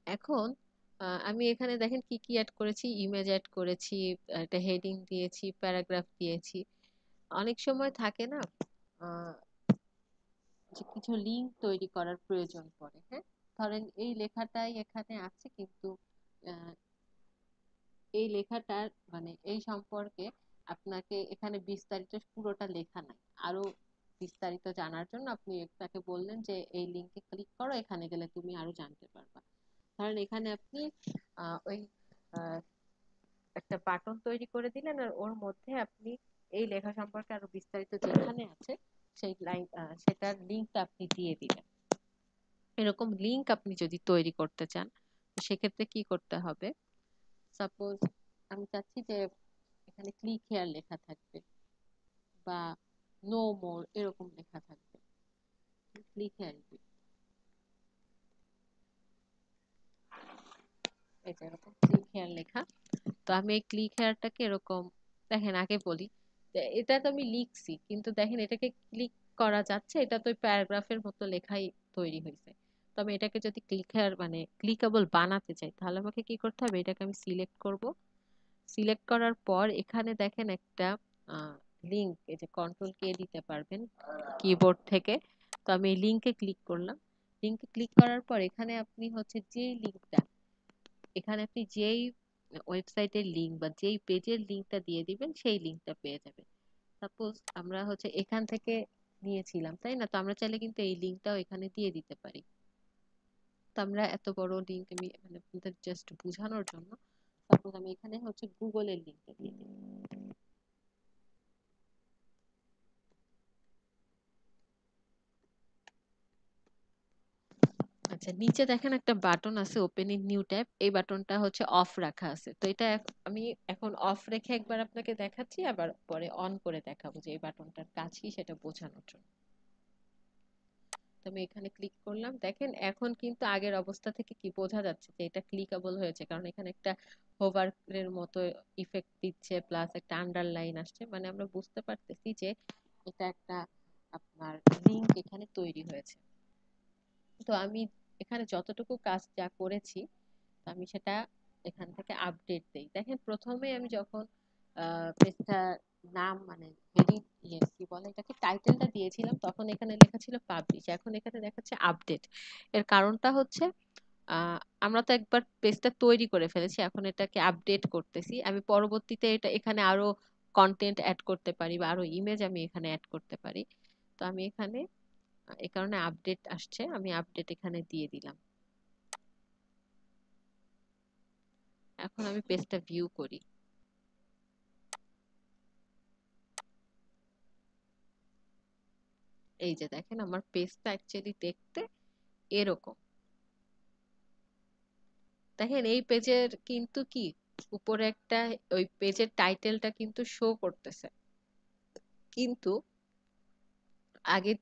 এখন আমি এখানে দেখেন কি কি অ্যাড করেছি, ইমেজ অ্যাড করেছি, একটা হেডিং দিয়েছি, প্যারাগ্রাফ দিয়েছি। অনেক সময় থাকে না আহ, যে কিছু লিঙ্ক তৈরি করার প্রয়োজন পড়ে, হ্যাঁ, ধরেন এই লেখাটাই এখানে আছে, কিন্তু আহ, এই লেখাটার মানে এই সম্পর্কে আপনাকে এখানে বিস্তারিত পুরোটা লেখা নাই, আরো বিস্তারিত জানার জন্য আপনি তাকে বললেন যে এই লিঙ্কে ক্লিক করো, এখানে গেলে তুমি আরো জানতে পারবা। ধরেন এখানে আপনি ওই আহ, একটা বাটন তৈরি করে দিলেন, আর ওর মধ্যে আপনি এই লেখা সম্পর্কে আরো বিস্তারিত যেখানে আছে সেই লাইন সেটার লিঙ্কটা আপনি দিয়ে দিলেন। এরকম লিঙ্ক আপনি যদি তৈরি করতে চান, তো সেক্ষেত্রে কি করতে হবে, সাপোজ আমি চাচ্ছি যে এখানে ক্লিক হেয়ার লেখা থাকবে বা নো মোর এরকম লেখা থাকবে। ক্লিক হেয়ার, এই যে এরকম ক্লিক হেয়ার লেখা। তো আমি এই ক্লিক হেয়ারটাকে এরকম, দেখেন আগে বলি, এটা তো আমি লিখছি, কিন্তু দেখেন এটাকে ক্লিক করা যাচ্ছে, এটা তো প্যারাগ্রাফের মতো লেখাই তৈরি হয়েছে। তো আমি এটাকে যদি ক্লিক হেয়ার মানে ক্লিকেবল বানাতে চাই, তাহলে আমাকে কি করতে হবে, এটাকে আমি সিলেক্ট করব। সিলেক্ট করার পর এখানে দেখেন একটা লিংক, এই যে কন্ট্রোল K দিতে পারবেন কিবোর্ড থেকে। তো আমি এই লিংকে ক্লিক করলাম। লিংকে ক্লিক করার পর এখানে আপনি হচ্ছে যে লিংকটা, এখানে আপনি যেই ওয়েবসাইটের লিংক বা যেই পেজের লিংকটা দিয়ে দিবেন সেই লিংকটা পেয়ে যাবেন। সাপোজ আমরা হচ্ছে এখান থেকে নিয়েছিলাম, তাই না, তো আমরা চাইলে কিন্তু এই লিংকটাও এখানে দিয়ে দিতে পারি। তো আমরা এত বড় লিংক আমি মানে আপনাদের জাস্ট বোঝানোর জন্য, সাপোজ আমি এখানে হচ্ছে গুগলের লিংকটা দিয়ে দিই। আচ্ছা, নিচে দেখেন একটা বাটন আছে ওপেন ইন নিউ ট্যাব, এই বাটনটা হচ্ছে অফ রাখা আছে। তো এটা আমি এখন অফ রেখে একবার আপনাকে দেখাচ্ছি, আবার পরে অন করে দেখাবো যে এই বাটনটার কাজ কি সেটা বোঝানোর জন্য। তো আমি এখানে ক্লিক করলাম, দেখেন এখন কিন্তু আগের অবস্থা থেকে কি বোঝা যাচ্ছে যে এটা ক্লিকেবল হয়েছে, কারণ এখানে একটা হোভার এর মতো ইফেক্ট দিচ্ছে, প্লাস একটা আন্ডারলাইন আসছে, মানে আমরা বুঝতে পারতেছি যে এটা একটা আপনার লিংক এখানে তৈরি হয়েছে। তো আমি এখানে যতটুকু কাজ যা করেছি, আমি সেটা এখান থেকে আপডেট দেই। দেখেন প্রথমে আমি যখন পেজটা নাম মানে হেডিং কি বলে এটাকে টাইটেলটা দিয়েছিলাম, তখন এখানে লেখা ছিল পাবলিশ, এখন এখানে দেখাচ্ছে আপডেট। এর কারণটা হচ্ছে আহ, আমরা তো একবার পেজটা তৈরি করে ফেলেছি, এখন এটাকে আপডেট করতেছি। আমি পরবর্তীতে এটা এখানে আরো কন্টেন্ট অ্যাড করতে পারি বা আরো ইমেজ আমি এখানে অ্যাড করতে পারি। তো আমি এখানে এ কারণে আপডেট আসছে, আমি আপডেট এখানে দিয়ে দিলাম। এখন আমি পেজটা ভিউ করি। এই যে দেখেন আমার পেজটা অ্যাকচুয়ালি দেখতে এরকম। দেখেন এই পেজের কিন্তু কি উপরে একটা ওই পেজের টাইটেলটা কিন্তু শো করতেছে, কিন্তু আগে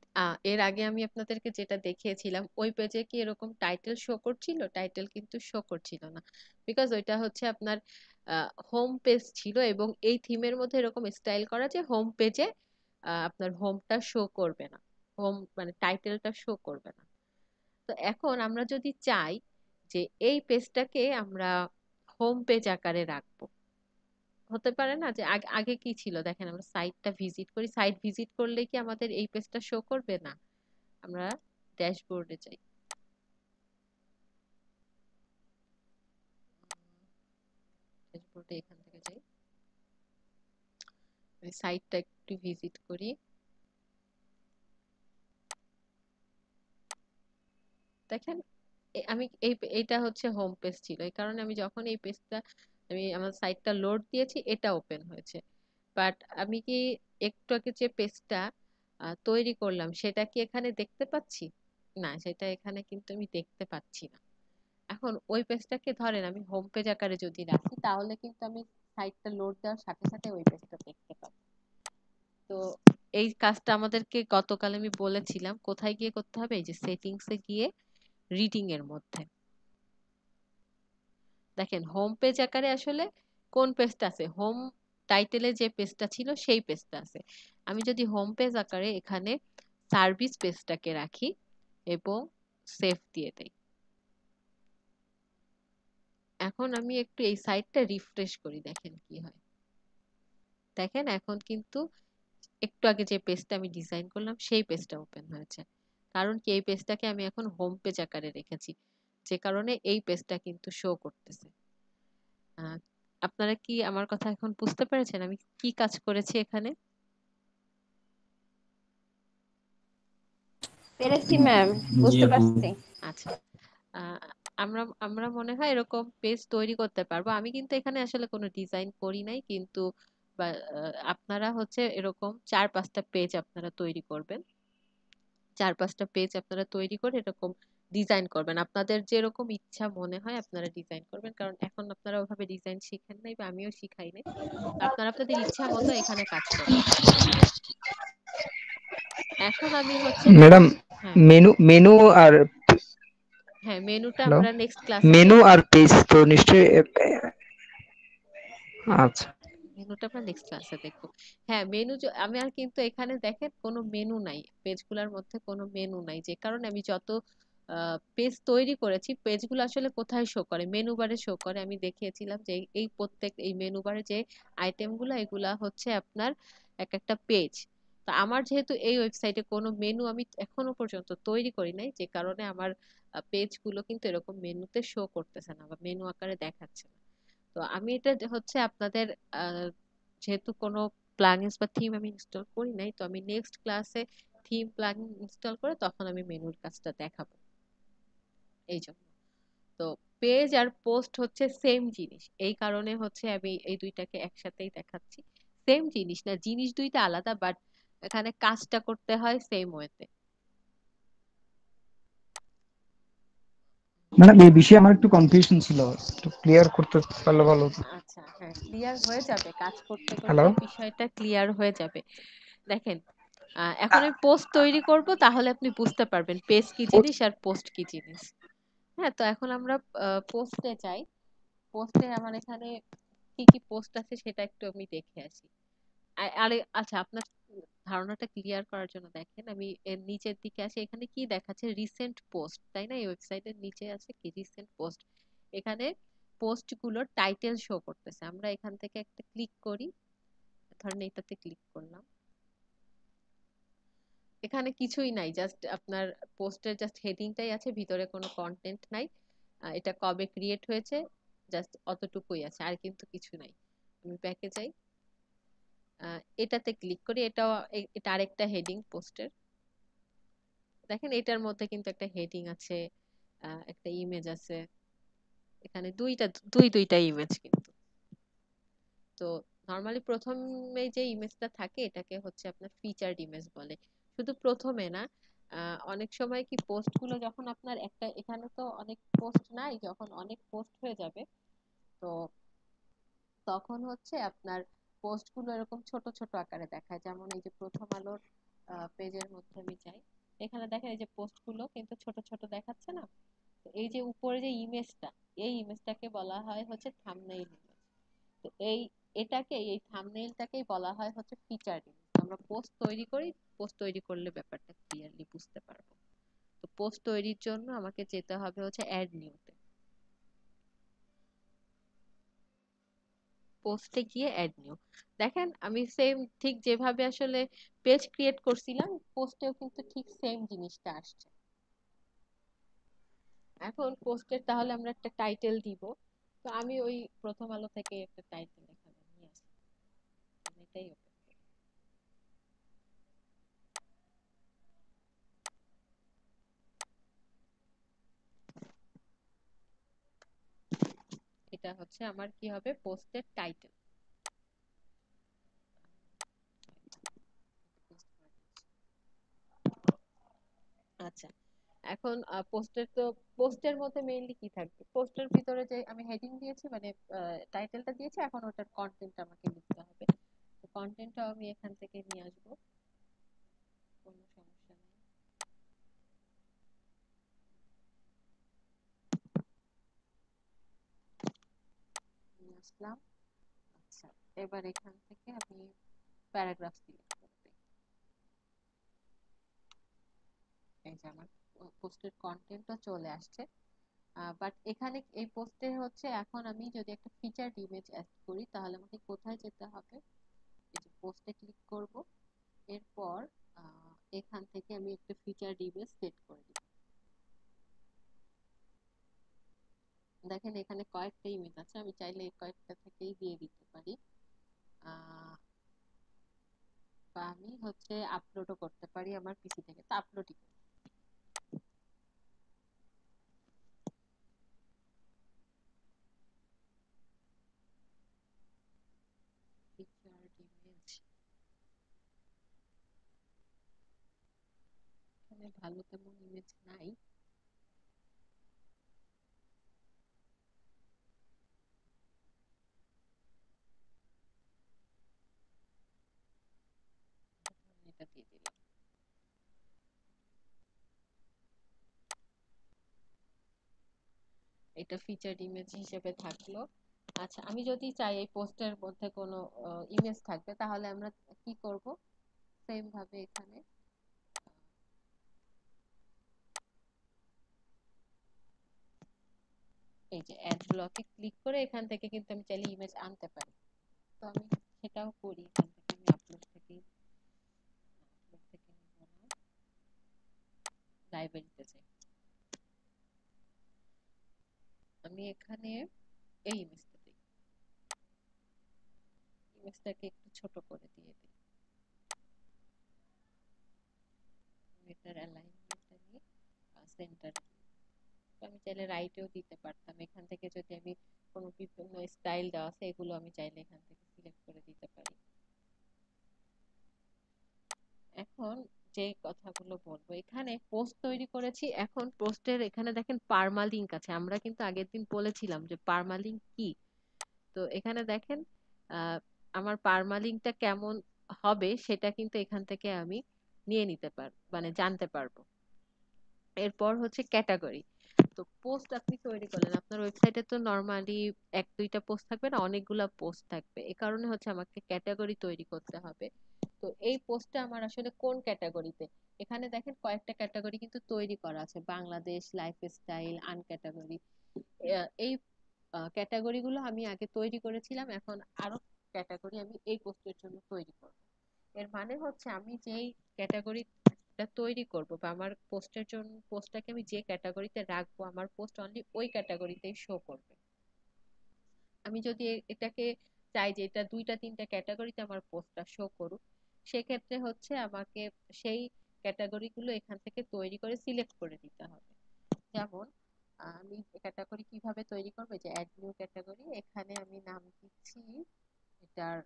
এর আগে আমি আপনাদেরকে যেটা দেখিয়েছিলাম ওই পেজে কি এরকম টাইটেল শো করছিল? টাইটেল কিন্তু শো করছিল না, বিকজ ওইটা হচ্ছে আপনার হোম পেজ ছিল এবং এই থিমের মধ্যে এরকম স্টাইল করা যে হোম পেজে আপনার হোমটা শো করবে না, হোম মানে টাইটেলটা শো করবে না। তো এখন আমরা যদি চাই যে এই পেজটাকে আমরা হোম পেজ আকারে রাখবো, হতে পারে না যে আগে আগে কি ছিল? দেখেন আমরা সাইটটা ভিজিট করি, সাইট ভিজিট করলে কি আমাদের এই পেজটা শো করবে না? আমরা ড্যাশবোর্ডে যাই, ড্যাশবোর্ডে এখান থেকে যাই, আমি সাইটটা একটু ভিজিট করি। দেখেন আমি এইটা হচ্ছে হোম পেজ ছিল, এই কারণে আমি যখন এই পেজটা আমি আমার সাইটটা লোড দিয়েছি এটা ওপেন হয়েছে। বাট আমি কি একটু আগে যে পেজটা তৈরি করলাম সেটা কি এখানে দেখতে পাচ্ছি? না, সেটা এখানে কিন্তু আমি দেখতে পাচ্ছি না। এখন ওই পেজটাকে ধরেন আমি হোম পেজ আকারে যদি রাখি তাহলে কিন্তু আমি সাইটটা লোড দেওয়ার সাথে সাথে ওই পেজটা দেখতে পাবো। তো এই কাজটা আমাদেরকে গতকাল আমি বলেছিলাম কোথায় গিয়ে করতে হবে, এই যে সেটিংসে গিয়ে রিডিং এর মধ্যে দেখেন হোম পেজ আকারে আসলে কোন পেজটা আছে, হোম টাইটেলে যে পেজটা ছিল সেই পেজটা আছে। আমি যদি হোম পেজ আকারে এখানে সার্ভিস পেজটাকে রাখি এবং সেভ দিয়ে দেই, এখন আমি একটু এই সাইটটা রিফ্রেশ করি, দেখেন কি হয়। দেখেন এখন কিন্তু একটু আগে যে পেজটা আমি ডিজাইন করলাম সেই পেজটা ওপেন হয়েছে, কারণ কি এই পেজটাকে আমি এখন হোম পেজ আকারে রেখেছি, যে কারণে এই পেজটা কিন্তু শো করতেছে। আহ, আপনারা কি আমার কথা এখন বুঝতে পেরেছেন আমি কি কাজ করেছি এখানে? পেরেছি ম্যাম, জি বুঝতে আপু। পারছি। আচ্ছা, আহ, আমরা আমরা মনে হয় এরকম পেজ তৈরি করতে পারবো। আমি কিন্তু এখানে আসলে কোনো ডিজাইন করি নাই, কিন্তু বা আপনারা হচ্ছে এরকম 4-5টা পেজ আপনারা তৈরি করবেন, 4-5টা পেজ আপনারা তৈরি করে এরকম ডিজাইন করবেন, আপনাদের যেরকম ইচ্ছা মনে হয় আপনারা ডিজাইন করবেন, কারণ এখন আপনারা ওভাবে ডিজাইন শিখেন নাই বা আমিও শিখাই নাই। তো আপনারা আপনাদের ইচ্ছা মতো এখানে কাজ করবেন। এখন আমি হচ্ছে ম্যাডাম, হ্যাঁ, মেনু মেনু আর হ্যাঁ মেনুটা হ্যালো, আমরা নেক্সট ক্লাসে মেনু দেখবো। আর পেজ তো নিশ্চয়ই আচ্ছা। মেনুটা আমরা নেক্সট ক্লাসে দেখবো। হ্যাঁ মেনু আমি আর কিন্তু এখানে দেখেন কোনো মেনু নাই, পেজগুলোর মধ্যে কোনো মেনু নাই, যে কারণে আমি যত পেজ তৈরি করেছি পেজগুলো আসলে কোথায় শো করে, মেনু বারে শো করে। আমি দেখিয়েছিলাম যে এই প্রত্যেক এই মেনু বারে যে আইটেমগুলো এগুলা হচ্ছে আপনার এক একটা পেজ। তো আমার যেহেতু এই ওয়েবসাইটে কোনো মেনু আমি এখনো পর্যন্ত তৈরি করি নাই, যে কারণে আমার পেজগুলো কিন্তু এরকম মেনুতে শো করতেছে না বা মেনু আকারে দেখাচ্ছে না। তো আমি এটা হচ্ছে আপনাদের আহ, যেহেতু কোনো প্লাগইনস বা থিম আমি ইনস্টল করি নাই, তো আমি নেক্সট ক্লাসে থিম প্লাগইন ইনস্টল করে তখন আমি মেনুর কাজটা দেখাবো। এই জন্য তো পেজ আর পোস্ট হচ্ছে সেম জিনিস, এই কারণে হচ্ছে আমি এই দুইটাকে একসাথেই দেখাচ্ছি। সেম জিনিস না, জিনিস দুইটা আলাদা, বাট এখানে কাজটা করতে হয় সেম ওয়েতে। ম্যাডাম এই বিষয়ে আমার একটু কনফিউশন ছিল, একটু ক্লিয়ার করতে পারলে ভালো হতো। আচ্ছা, হ্যাঁ ক্লিয়ার হয়ে যাবে, কাজ করতে হ্যালো। করতে বিষয়টা ক্লিয়ার হয়ে যাবে। দেখেন এখন আমি পোস্ট তৈরি করব, তাহলে আপনি বুঝতে পারবেন পেজ কি জিনিস আর পোস্ট কি জিনিস। হ্যাঁ, তো এখন আমরা পোস্টে যাই। পোস্টে আমার এখানে কি কি পোস্ট আছে সেটা একটু আমি দেখে আসি। আরে আচ্ছা, আপনার ধারণাটা ক্লিয়ার করার জন্য দেখেন আমি এর নিচের দিকে আসি, এখানে কি দেখাচ্ছে রিসেন্ট পোস্ট, তাই না? এই ওয়েবসাইটের নিচে আছে কি রিসেন্ট পোস্ট, এখানে পোস্ট গুলোর টাইটেল শো করতেছে। আমরা এখান থেকে একটা ক্লিক করি, ধরেন এটাতে ক্লিক করলাম, এখানে কিছুই নাই, জাস্ট আপনার পোস্টের জাস্ট হেডিংটাই আছে, ভিতরে কোনো কন্টেন্ট নাই। এটা কবে ক্রিয়েট হয়েছে জাস্ট অতটুকুই আছে, আর কিন্তু কিছু নাই। আমি ব্যাকে যাই, এটাতে ক্লিক করি। এটা আরেকটা হেডিং পোস্টের। দেখেন এটার মধ্যে কিন্তু একটা হেডিং আছে, একটা ইমেজ আছে, এখানে দুইটা ইমেজ কিন্তু। তো নর্মালি প্রথমে যে ইমেজটা থাকে এটাকে হচ্ছে আপনার ফিচারড ইমেজ বলে। শুধু প্রথমে না, অনেক সময় কি পোস্ট গুলো যখন আপনার একটা, এখানে তো অনেক পোস্ট নাই, যখন অনেক পোস্ট হয়ে যাবে তো তখন হচ্ছে আপনার পোস্ট গুলো এরকম ছোট ছোট আকারে দেখায়। যেমন এই যে প্রথম আলোর পেজের মধ্যে আমি যাই, এখানে দেখেন এই যে পোস্ট গুলো কিন্তু ছোট ছোট দেখাচ্ছে না। তো এই যে উপরে যে ইমেজটা, এই ইমেজটাকে বলা হয় হচ্ছে থাম্বনেইল ইমেজ। তো এই থাম্বনেইলটাকেই বলা হয় হচ্ছে ফিচারড ইমেজ। আমরা পোস্ট তৈরি করি, পোস্ট তৈরি করলে ব্যাপারটা ক্লিয়ারলি বুঝতে পারবো। তো পোস্ট তৈরির জন্য আমাকে যেতে হবে হচ্ছে অ্যাড নিউতে। পোস্টে গিয়ে অ্যাড নিউ, দেখেন আমি সেম ঠিক যেভাবে আসলে পেজ ক্রিয়েট করছিলাম, পোস্টেও কিন্তু ঠিক সেম জিনিসটা আসছে। এখন পোস্টের তাহলে আমরা একটা টাইটেল দিব। তো আমি ওই প্রথম আলো থেকে একটা টাইটেল এখানে নিয়ে আসি, আমি এটাই open করি। এটা হচ্ছে আমার কি হবে, পোস্টের টাইটেল। আচ্ছা, এখন পোস্টের মধ্যে মেইনলি কি থাকবে, পোস্টের ভিতরে যে আমি হেডিং দিয়েছি মানে টাইটেলটা দিয়েছি, এখন ওটার কন্টেন্ট আমাকে লিখতে হবে। তো কন্টেন্টটাও আমি এখান থেকে নিয়ে আসবো, কোনো সমস্যা নেই। নিয়ে আসলাম। আচ্ছা, এবার এখান থেকে আমি প্যারাগ্রাফ সিলেক্ট করব। এই যে আমার পোস্টের কন্টেন্টও চলে আসছে। বাট এখানে এই পোস্টে হচ্ছে, এখন আমি যদি একটা ফিচারড ইমেজ অ্যাড করি তাহলে আমাকে কোথায় যেতে হবে, এই যে পোস্টে ক্লিক করব। এরপর এখান থেকে আমি একটা ফিচারড ইমেজ সেট করে দিব। দেখেন এখানে কয়েকটা ইমেজ আছে, আমি চাইলে এই কয়েকটা থেকেই দিয়ে দিতে পারি। বা আমি হচ্ছে আপলোডও করতে পারি আমার পিসি থেকে, তো আপলোডই করি। ফিচারড ইমেজ, এখানে ভালো তেমন ইমেজ নাই। এটা দিয়ে দিলাম। এটা ফিচারড ইমেজ হিসেবে থাকলো। আচ্ছা, আমি যদি চাই এই পোস্টের মধ্যে কোনো ইমেজ থাকবে, তাহলে আমরা কি করব, সেম ভাবে এখানে এই যে অ্যাড ব্লকে ক্লিক করে এখান থেকে কিন্তু আমি চাইলে ইমেজ আনতে পারি। তো আমি সেটাও করি, এখান থেকে আমি আপলোড থেকে নিব না, লাইব্রেরিতে যাই। আমি এখানে এই ইমেজটা দিই, ইমেজটাকে একটু ছোট করে দিয়ে দিই। এটার অ্যালাইনমেন্টটা নিয়ে সেন্টার, আমি চাইলে রাইটেও দিতে পারতাম। এখান থেকে যদি আমি কোনো বিভিন্ন স্টাইল দেওয়া আছে এগুলো আমি চাইলে এখান থেকে সিলেক্ট করে দিতে পারি। এখন যে কথাগুলো বলবো, এখানে পোস্ট তৈরি করেছি, এখন পোস্টের এখানে দেখেন পার্মালিংক আছে। আমরা কিন্তু আগের দিন বলেছিলাম যে পার্মালিংক কি। তো এখানে দেখেন আমার পার্মালিংকটা কেমন হবে সেটা কিন্তু এখান থেকে আমি নিয়ে নিতে পারবো, মানে জানতে পারবো। এরপর হচ্ছে ক্যাটাগরি। তো পোস্ট আপনি তৈরি করলেন, আপনার ওয়েবসাইটে তো নরমালি এক দুইটা পোস্ট থাকবে না, অনেকগুলা পোস্ট থাকবে। এ কারণে হচ্ছে আমাকে ক্যাটাগরি তৈরি করতে হবে। তো এই পোস্টটা আমার আসলে কোন ক্যাটাগরিতে, এখানে দেখেন কয়েকটা ক্যাটাগরি কিন্তু তৈরি করা আছে, বাংলাদেশ, লাইফস্টাইল, আনক্যাটাগরি। এই ক্যাটাগরি গুলো আমি আগে তৈরি করেছিলাম, এখন আরো ক্যাটাগরি আমি এই পোস্টের জন্য তৈরি করব। এর মানে হচ্ছে আমি যেই ক্যাটাগরি এটা তৈরি করব বা আমার পোস্টের জন্য পোস্টটাকে আমি যে ক্যাটাগরিতে রাখবো আমার পোস্ট অনলি ওই ক্যাটাগরিতেই শো করবে। আমি যদি এটাকে চাই যে এটা দুইটা তিনটা ক্যাটাগরিতে আমার পোস্টটা শো করুক, সেক্ষেত্রে হচ্ছে আমাকে সেই ক্যাটাগরি গুলো এখান থেকে তৈরি করে সিলেক্ট করে দিতে হবে। যেমন আমি ক্যাটাগরি কিভাবে তৈরি করবো, যে অ্যাড নিউ ক্যাটাগরি, এখানে আমি নাম দিচ্ছি, এটার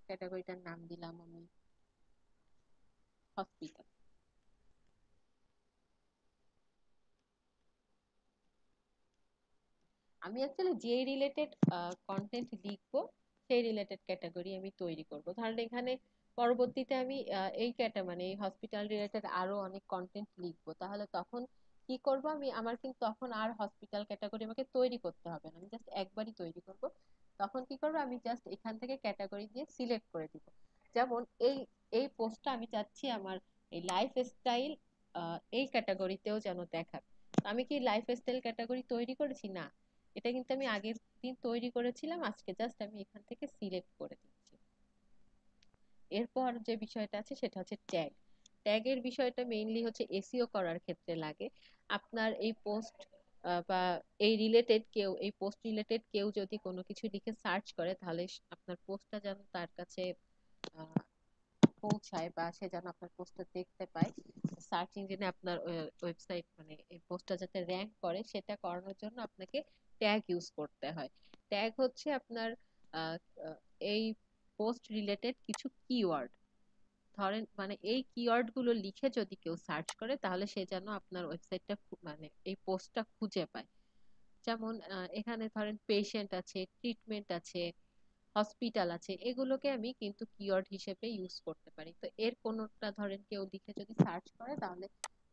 ক্যাটাগরিটার নাম দিলাম আমি হসপিটাল। আমি অ্যাকচুয়ালি যে রিলেটেড কন্টেন্ট লিখবো সেই রিলেটেড ক্যাটাগরি আমি তৈরি করব। ধরেন এখানে পরবর্তীতে আমি এই মানে এই হসপিটাল রিলেটেড আরো অনেক কন্টেন্ট লিখবো, তাহলে তখন কি করব, আমি আমার কিন্তু তখন আর হসপিটাল ক্যাটাগরি আমাকে তৈরি করতে হবে না, আমি জাস্ট একবারই তৈরি করব। তখন কি করব, আমি জাস্ট এখান থেকে ক্যাটাগরি দিয়ে সিলেক্ট করে দিব। যেমন এই এই পোস্টটা আমি চাচ্ছি আমার এই লাইফস্টাইল এই ক্যাটাগরিতেও যেন দেখাবে। আমি কি লাইফস্টাইল ক্যাটাগরি তৈরি করেছি? না, এটা কিন্তু আমি আগের দিন তৈরি করেছিলাম, আজকে জাস্ট আমি এখান থেকে সিলেক্ট করে দিচ্ছি। এরপর যে বিষয়টা আছে সেটা হচ্ছে ট্যাগ। ট্যাগের বিষয়টা মেইনলি হচ্ছে এসইও করার ক্ষেত্রে লাগে। আপনার এই পোস্ট বা এই রিলেটেড কেউ, এই পোস্ট রিলেটেড কেউ যদি কোনো কিছু লিখে সার্চ করে, তাহলে আপনার পোস্টটা যেন তার কাছে আহ, পৌঁছায় বা সে যেন আপনার পোস্টটা দেখতে পায়, সার্চ ইঞ্জিনে আপনার ওয়েবসাইট মানে এই পোস্টটা যাতে র্যাঙ্ক করে, সেটা করানোর জন্য আপনাকে ট্যাগ ইউজ করতে হয়। ট্যাগ হচ্ছে আপনার আহ, আহ, এই পোস্ট রিলেটেড কিছু কিওয়ার্ড, ধরেন মানে এই কিওয়ার্ড গুলো লিখে যদি কেউ সার্চ করে, তাহলে সে যেন আপনার ওয়েবসাইটটা মানে এই পোস্টটা খুঁজে পায়। যেমন এখানে ধরেন পেশেন্ট আছে, ট্রিটমেন্ট আছে, হসপিটাল আছে, এগুলোকে আমি কিন্তু কিওয়ার্ড হিসেবে ইউজ করতে পারি। তো এর কোনোটা ধরেন কেউ লিখে যদি সার্চ করে, তাহলে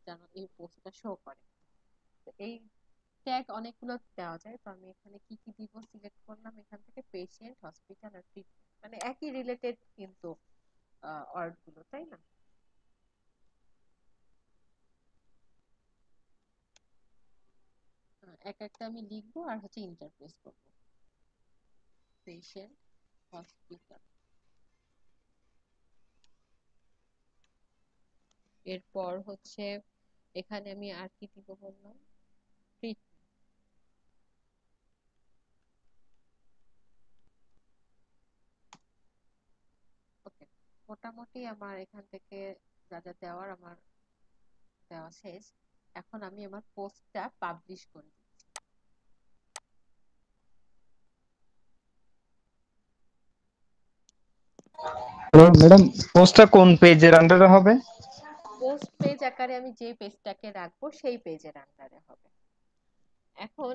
যেন এই পোস্টটা শো করে। তো এই ট্যাগ অনেকগুলো দেওয়া যায়, তো আমি এখানে কি কি দিব সিলেক্ট করলাম, এখান থেকে পেশেন্ট, হসপিটাল আর ট্রিটমেন্ট, মানে একই রিলেটেড কিন্তু ওয়ার্ড গুলো, তাই না? এক একটা আমি লিখবো আর হচ্ছে ইন্টারপ্রেস করবো। পেশেন্ট, হসপিটাল, এরপর হচ্ছে এখানে আমি আর কি দিব বললাম, ট্রিটমেন্ট। ওকে, মোটামুটি আমার এখান থেকে যা যা দেওয়ার আমার দেওয়া শেষ। এখন আমি আমার পোস্টটা পাবলিশ করে দিচ্ছি। হ্যালো ম্যাডাম, পোস্টটা কোন পেজের আন্ডারে হবে? পোস্ট পেজ আকারে আমি যে পেজটাকে রাখবো সেই পেজের আন্ডারে হবে। এখন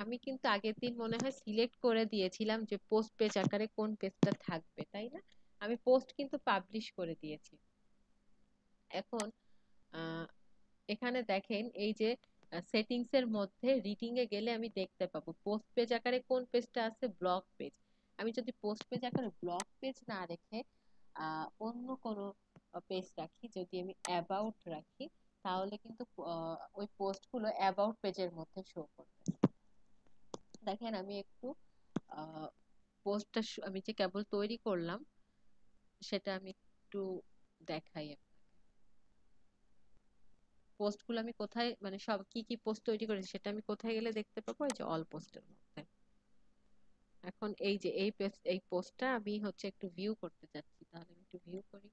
আমি কিন্তু আগের দিন মনে হয় সিলেক্ট করে দিয়েছিলাম যে পোস্ট পেজ আকারে কোন পেজটা থাকবে, তাই না? আমি পোস্ট কিন্তু পাবলিশ করে দিয়েছি। এখন আহ, এখানে দেখেন এই যে সেটিংস এর মধ্যে রিডিং এ গেলে আমি দেখতে পাবো পোস্ট পেজ আকারে কোন পেজটা আছে, ব্লগ পেজ। আমি যদি পোস্ট পেজ আকারে ব্লগ পেজ না রেখে অন্য কোনো পেজ রাখি, যদি আমি অ্যাবাউট রাখি, তাহলে কিন্তু ওই পোস্ট গুলো অ্যাবাউট পেজের মধ্যে শো করবে। দেখেন আমি একটু পোস্টটা আমি যে কেবল তৈরি করলাম সেটা আমি একটু দেখাই। পোস্ট গুলো আমি কোথায়, মানে সব কি কি পোস্ট তৈরি করেছি সেটা আমি কোথায় গেলে দেখতে পাবো, এই যে অল পোস্টের মধ্যে। এখন এই যে এই পোস্টটা আমি হচ্ছে একটু ভিউ করতে চাচ্ছি, তাহলে আমি একটু ভিউ করি।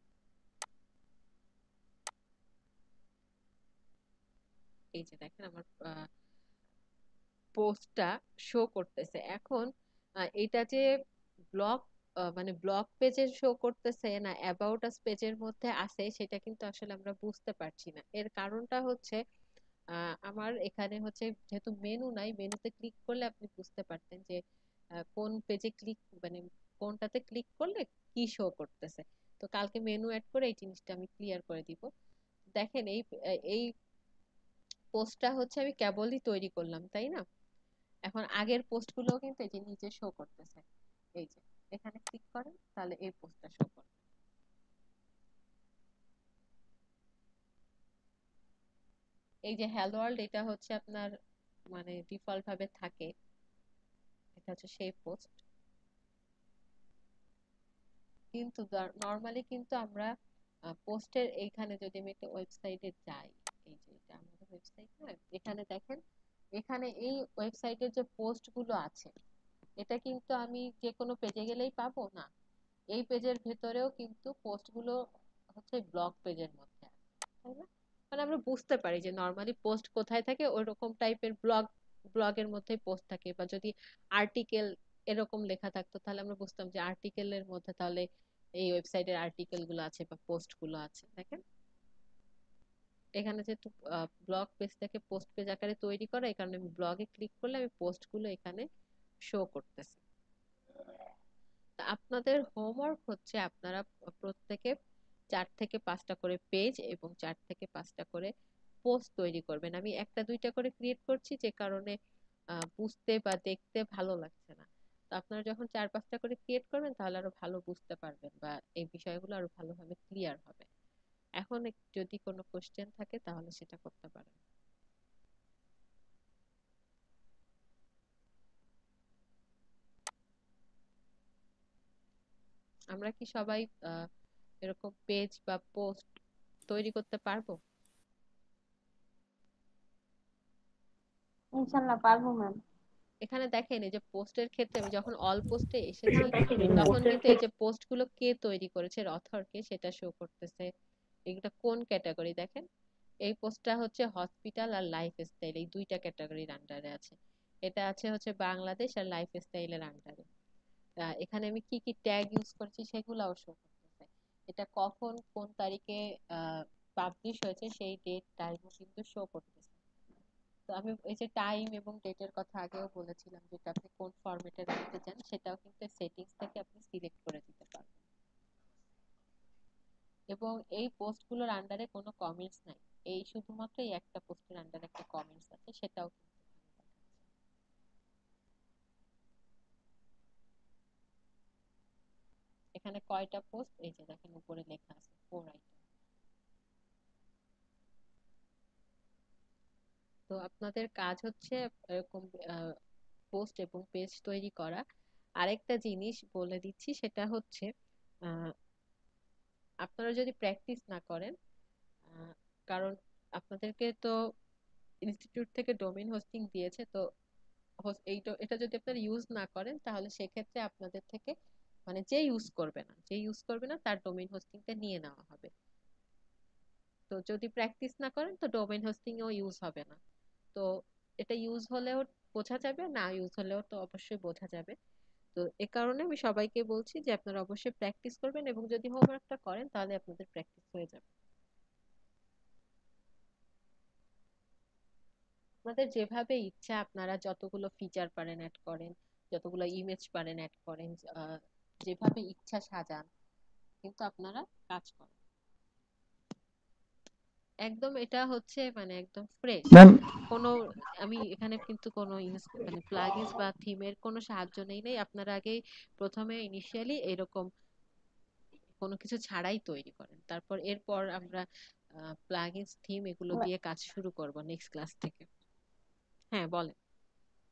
এই যে দেখেন আমার পোস্টটা শো করতেছে। এখন এটা যে ব্লগ মানে ব্লগ পেজের শো করতেছে না অ্যাবাউট আস পেজের মধ্যে আছে, সেটা কিন্তু আসলে আমরা বুঝতে পারছি না। এর কারণটা হচ্ছে আমার এখানে হচ্ছে যেহেতু মেনু নাই, মেনুতে ক্লিক করলে আপনি বুঝতে পারতেন যে কোন পেজে ক্লিক মানে কোনটাতে ক্লিক করলে কি শো করতেছে। তো কালকে মেনু অ্যাড করে এই জিনিসটা আমি ক্লিয়ার করে দিব। দেখেন এই পোস্টটা হচ্ছে আমি কেবলই তৈরি করলাম, তাই না? এখন আগের পোস্ট গুলোও কিন্তু এই যে নিচে শো করতেছে। এই যে এখানে ক্লিক করেন, তাহলে এই পোস্টটা শো করবে। এই যে হ্যালো ওয়ার্ল্ড, এটা হচ্ছে আপনার মানে ডিফল্ট ভাবে থাকে, এটা হচ্ছে সেই পোস্ট। কিন্তু নর্মালি কিন্তু আমরা পোস্টের এইখানে যদি আমি একটা ওয়েবসাইটে যাই, এই যে এটা আমাদের ওয়েবসাইট না, এখানে দেখেন, এখানে এই ওয়েবসাইটের যে পোস্ট গুলো আছে, এটা কিন্তু আমি যে কোনো পেজে গেলেই পাবো না। এই পেজের ভেতরেও কিন্তু পোস্ট গুলো হচ্ছে ব্লগ পেজের মধ্যে আছে, তাই না? মানে আমরা বুঝতে পারি যে নর্মালি পোস্ট কোথায় থাকে, ওইরকম টাইপের ব্লগের মধ্যে পোস্ট থাকে। বা যদি আর্টিকেল এরকম লেখা থাকতো, তাহলে আমরা বুঝতাম যে আর্টিকেলের মধ্যে তাহলে এই ওয়েবসাইটের আর্টিকেল গুলো আছে বা পোস্ট গুলো আছে। দেখেন এখানে যেহেতু ব্লগ পেজটাকে পোস্ট পেজ আকারে তৈরি করা, এই কারণে আমি ব্লগে ক্লিক করলে আমি পোস্ট গুলো এখানে শো করতেছে। তা আপনাদের হোমওয়ার্ক হচ্ছে আপনারা প্রত্যেকে 4 থেকে 5টা করে পেজ এবং 4 থেকে 5টা করে পোস্ট তৈরি করবেন। আমি একটা দুইটা করে ক্রিয়েট করছি, যে কারণে বুঝতে বা দেখতে ভালো লাগছে না। তো আপনারা যখন 4-5টা করে ক্রিয়েট করবেন, তাহলে আরো ভালো বুঝতে পারবেন বা এই বিষয়গুলো আরো ভালোভাবে ক্লিয়ার হবে। এখন যদি কোনো কোশ্চেন থাকে তাহলে সেটা করতে পারেন। আমরা কি সবাই এরকম পেজ বা পোস্ট তৈরি করতে পারবো? ইনশাল্লাহ পারবো ম্যাম। এখানে দেখেন এই যে পোস্টের ক্ষেত্রে আমি যখন অল পোস্টে এসেছি, তখন কিন্তু এই যে পোস্ট গুলো কে তৈরি করেছে, অথর কে, সেটা শো করতেছে। এটা কোন ক্যাটাগরি দেখেন, এই পোস্টটা হচ্ছে হসপিটাল আর লাইফস্টাইল, এই দুইটা ক্যাটাগরির আন্ডারে আছে। এটা আছে হচ্ছে বাংলাদেশ আর লাইফস্টাইলের আন্ডারে। এখানে আমি কি কি ট্যাগ ইউজ করছি সেগুলাও শো করতেছে। এটা কখন কোন তারিখে পাবলিশ হয়েছে সেই ডেট টাইমও কিন্তু শো করতেছে। তো আমি এই যে টাইম এবং ডেটের কথা আগেও বলেছিলাম, যেটা আপনি কোন ফরম্যাটে রাখতে চান সেটাও কিন্তু সেটিংস থেকে আপনি সিলেক্ট করে দিতে পারবেন। এবং এই পোস্টগুলোর আন্ডারে কোনো কমেন্টস নাই, এই শুধুমাত্র এই একটা পোস্টের আন্ডারে একটা কমেন্টস আছে, সেটাও কিন্তু এখানে কয়টা পোস্ট, এই যে দেখেন উপরে লেখা আছে 4 আইটেম। তো আপনাদের কাজ হচ্ছে এরকম পোস্ট এবং পেজ তৈরি করা। আরেকটা জিনিস বলে দিচ্ছি, সেটা হচ্ছে আপনারা যদি প্র্যাকটিস না করেন, কারণ আপনাদেরকে তো ইনস্টিটিউট থেকে ডোমেইন হোস্টিং দিয়েছে, তো এটা যদি আপনারা ইউজ না করেন, তাহলে সেক্ষেত্রে আপনাদের থেকে মানে যে ইউজ করবে না তার ডোমেইন হোস্টিংটা নিয়ে নেওয়া হবে। তো যদি প্র্যাকটিস না করেন, তো ডোমেইন হোস্টিং ও ইউজ হবে না। তো এটা ইউজ হলেও বোঝা যাবে, না ইউজ হলেও তো অবশ্যই বোঝা যাবে। তো এ কারণে আমি সবাইকে বলছি যে আপনারা অবশ্যই প্র্যাকটিস করবেন, এবং যদি হোমওয়ার্কটা করেন তাহলে আপনাদের প্র্যাকটিস হয়ে যাবে। আপনাদের যেভাবে ইচ্ছা আপনারা যতগুলো ফিচার পারেন অ্যাড করেন, যতগুলো ইমেজ পারেন অ্যাড করেন, যেভাবে ইচ্ছা সাজান, কিন্তু আপনারা কাজ করেন। একদম এটা হচ্ছে মানে একদম ফ্রেশ। ম্যাম কোনো আমি এখানে কিন্তু কোনো মানে প্লাগইনস বা থিমের কোনো সাহায্য নেই। আপনারা আগে প্রথমে ইনিশিয়ালি এরকম কোনো কিছু ছাড়াই তৈরি করেন, তারপর এরপর আমরা প্লাগইনস থিম এগুলো দিয়ে কাজ শুরু করব নেক্সট ক্লাস থেকে। হ্যাঁ বলেন।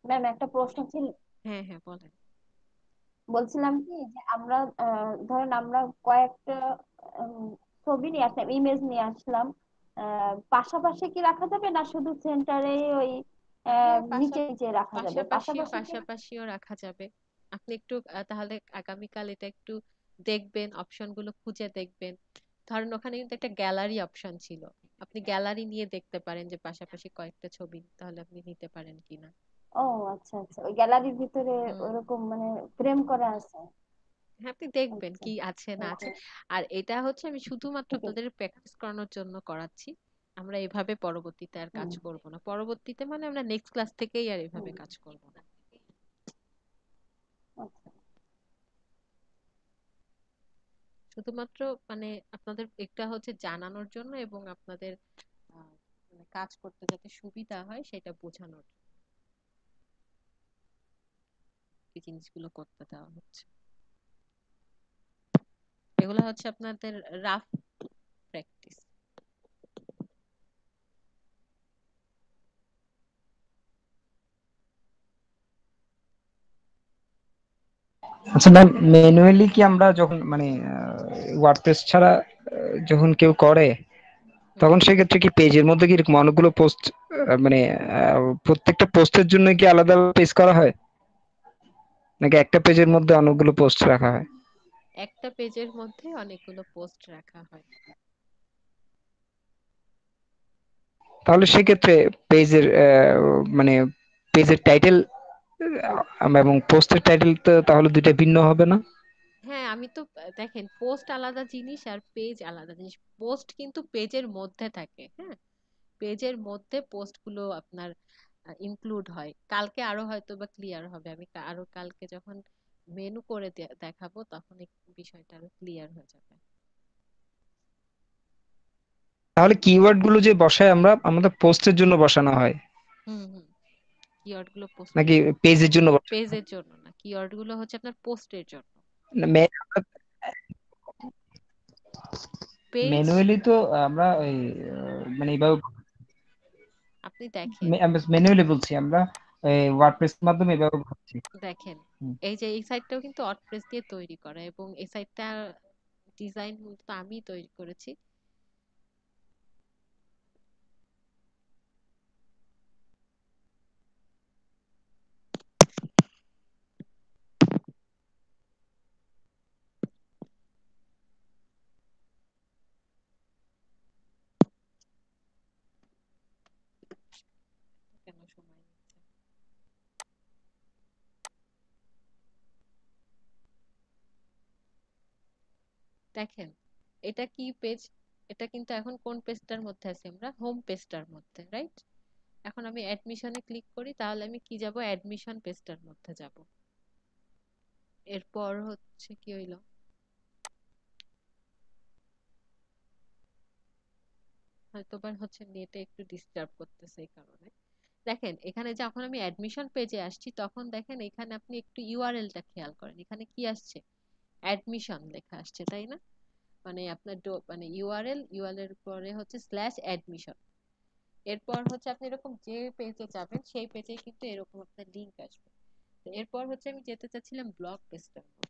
ম্যাম একটা প্রশ্ন ছিল। হ্যাঁ হ্যাঁ বলেন। বলছিলাম কি যে আমরা ধরেন আমরা কয়েকটা উম, ছবি নিয়ে আসলাম, ইমেজ নিয়ে আসলাম, পাশাপাশি কি রাখা যাবে না শুধু সেন্টারে ওই হ্যাঁ নিচে নিচে রাখা যাবে পাশাপাশি কি? পাশাপাশিও রাখা যাবে। আপনি একটু তাহলে আগামীকাল এটা একটু দেখবেন, অপশন গুলো খুঁজে দেখবেন। ধরেন ওখানে কিন্তু একটা গ্যালারি অপশন ছিল, আপনি গ্যালারি নিয়ে দেখতে পারেন যে পাশাপাশি কয়েকটা ছবি তাহলে আপনি নিতে পারেন কিনা। ও আচ্ছা আচ্ছা, ওই গ্যালারির ভিতরে হুম। ওরকম মানে ফ্রেম করা আছে। হ্যাঁ আপনি দেখবেন আচ্ছা কি আছে না আছে। আচ্ছা, আর এটা হচ্ছে আমি শুধুমাত্র ঠিক আছে। আপনাদের প্র্যাকটিস করানোর জন্য করাচ্ছি। আমরা এভাবে পরবর্তীতে আর কাজ হুম করব না, পরবর্তীতে মানে আমরা নেক্সট ক্লাস থেকেই আর এভাবে হুম কাজ করব না। আচ্ছা। শুধুমাত্র মানে আপনাদের একটা হচ্ছে জানানোর জন্য, এবং আপনাদের মানে কাজ করতে যাতে সুবিধা হয় সেটা বোঝানোর জন্য এই জিনিসগুলো করতে দেওয়া হচ্ছে। এগুলো হচ্ছে আপনাদের রাফ প্র্যাকটিস। আচ্ছা ম্যাম, ম্যানুয়ালি কি আমরা যখন মানে ওয়ার্ডপ্রেস ছাড়া যখন কেউ করে হুম। তখন সেক্ষেত্রে কি পেজের মধ্যে কি এরকম অনেকগুলো পোস্ট মানে প্রত্যেকটা পোস্টের জন্য কি আলাদা পেজ করা হয় নাকি একটা পেজের মধ্যে অনেকগুলো পোস্ট রাখা হয়? একটা পেজের মধ্যে অনেকগুলো পোস্ট রাখা হয়। তাহলে সেক্ষেত্রে পেজের মানে পেজের টাইটেল এবং পোস্টের টাইটেল তো তাহলে দুইটা ভিন্ন হবে না? হ্যাঁ, আমি তো দেখেন, পোস্ট আলাদা জিনিস আর পেজ আলাদা জিনিস। পোস্ট কিন্তু পেজের মধ্যে থাকে। হ্যাঁ, পেজের মধ্যে পোস্ট গুলো আপনার ইনক্লুড হয়। কালকে আরো হয়তো বা ক্লিয়ার হবে। আমি আরো কালকে যখন মেনু করে দেখাবো তখন এই বিষয়টা আরো ক্লিয়ার হয়ে যাবে। তাহলে কিওয়ার্ড গুলো যে বসায় আমরা আমাদের পোস্টের জন্য বসানো হয় হুম হুম। কিওয়ার্ড গুলো পোস্টের নাকি জন্য, পেজের জন্য বসানো হয়? পেজের জন্য না। কিওয়ার্ড গুলো হচ্ছে আপনার পোস্টের জন্য। পেজ ম্যানুয়ালি তো আমরা ওই মানে এইভাবে আপনি দেখেন, ম্যানুয়ালি বলছি আমরা ওয়ার্ডপ্রেস এর মাধ্যমে এভাবে করছি। দেখেন হুম। এই যে এই সাইটটাও কিন্তু ওয়ার্ডপ্রেস দিয়ে তৈরি করা, এবং এই সাইটটা ডিজাইন মূলত আমি তৈরি করেছি। কেন সময় নিচ্ছে? দেখেন, এটা কি পেজ? এটা কিন্তু এখন কোন পেজটার মধ্যে আছে? আমরা হোম পেজটার মধ্যে, রাইট? এখন আমি অ্যাডমিশনে ক্লিক করি, তাহলে আমি কি যাব? অ্যাডমিশন পেজটার মধ্যে যাব। এরপর হচ্ছে কি হইলো, হয়তোবা হচ্ছে নেটে একটু ডিস্টার্ব করতেছে এই কারণে। দেখেন, এখানে যখন আমি অ্যাডমিশন পেজে আসছি তখন দেখেন এখানে আপনি একটু ইউআরএলটা খেয়াল করেন। এখানে কি আসছে? অ্যাডমিশন লেখা আসছে, তাই না? মানে আপনার মানে ইউআরএল এর পরে হচ্ছে স্ল্যাশ অ্যাডমিশন। এরপর হচ্ছে আপনি এরকম যে পেজে যাবেন সেই পেজে কিন্তু এরকম আপনার লিংক আসবে। তো এরপর হচ্ছে আমি যেতে চাচ্ছিলাম ব্লগ পেজটার মধ্যে।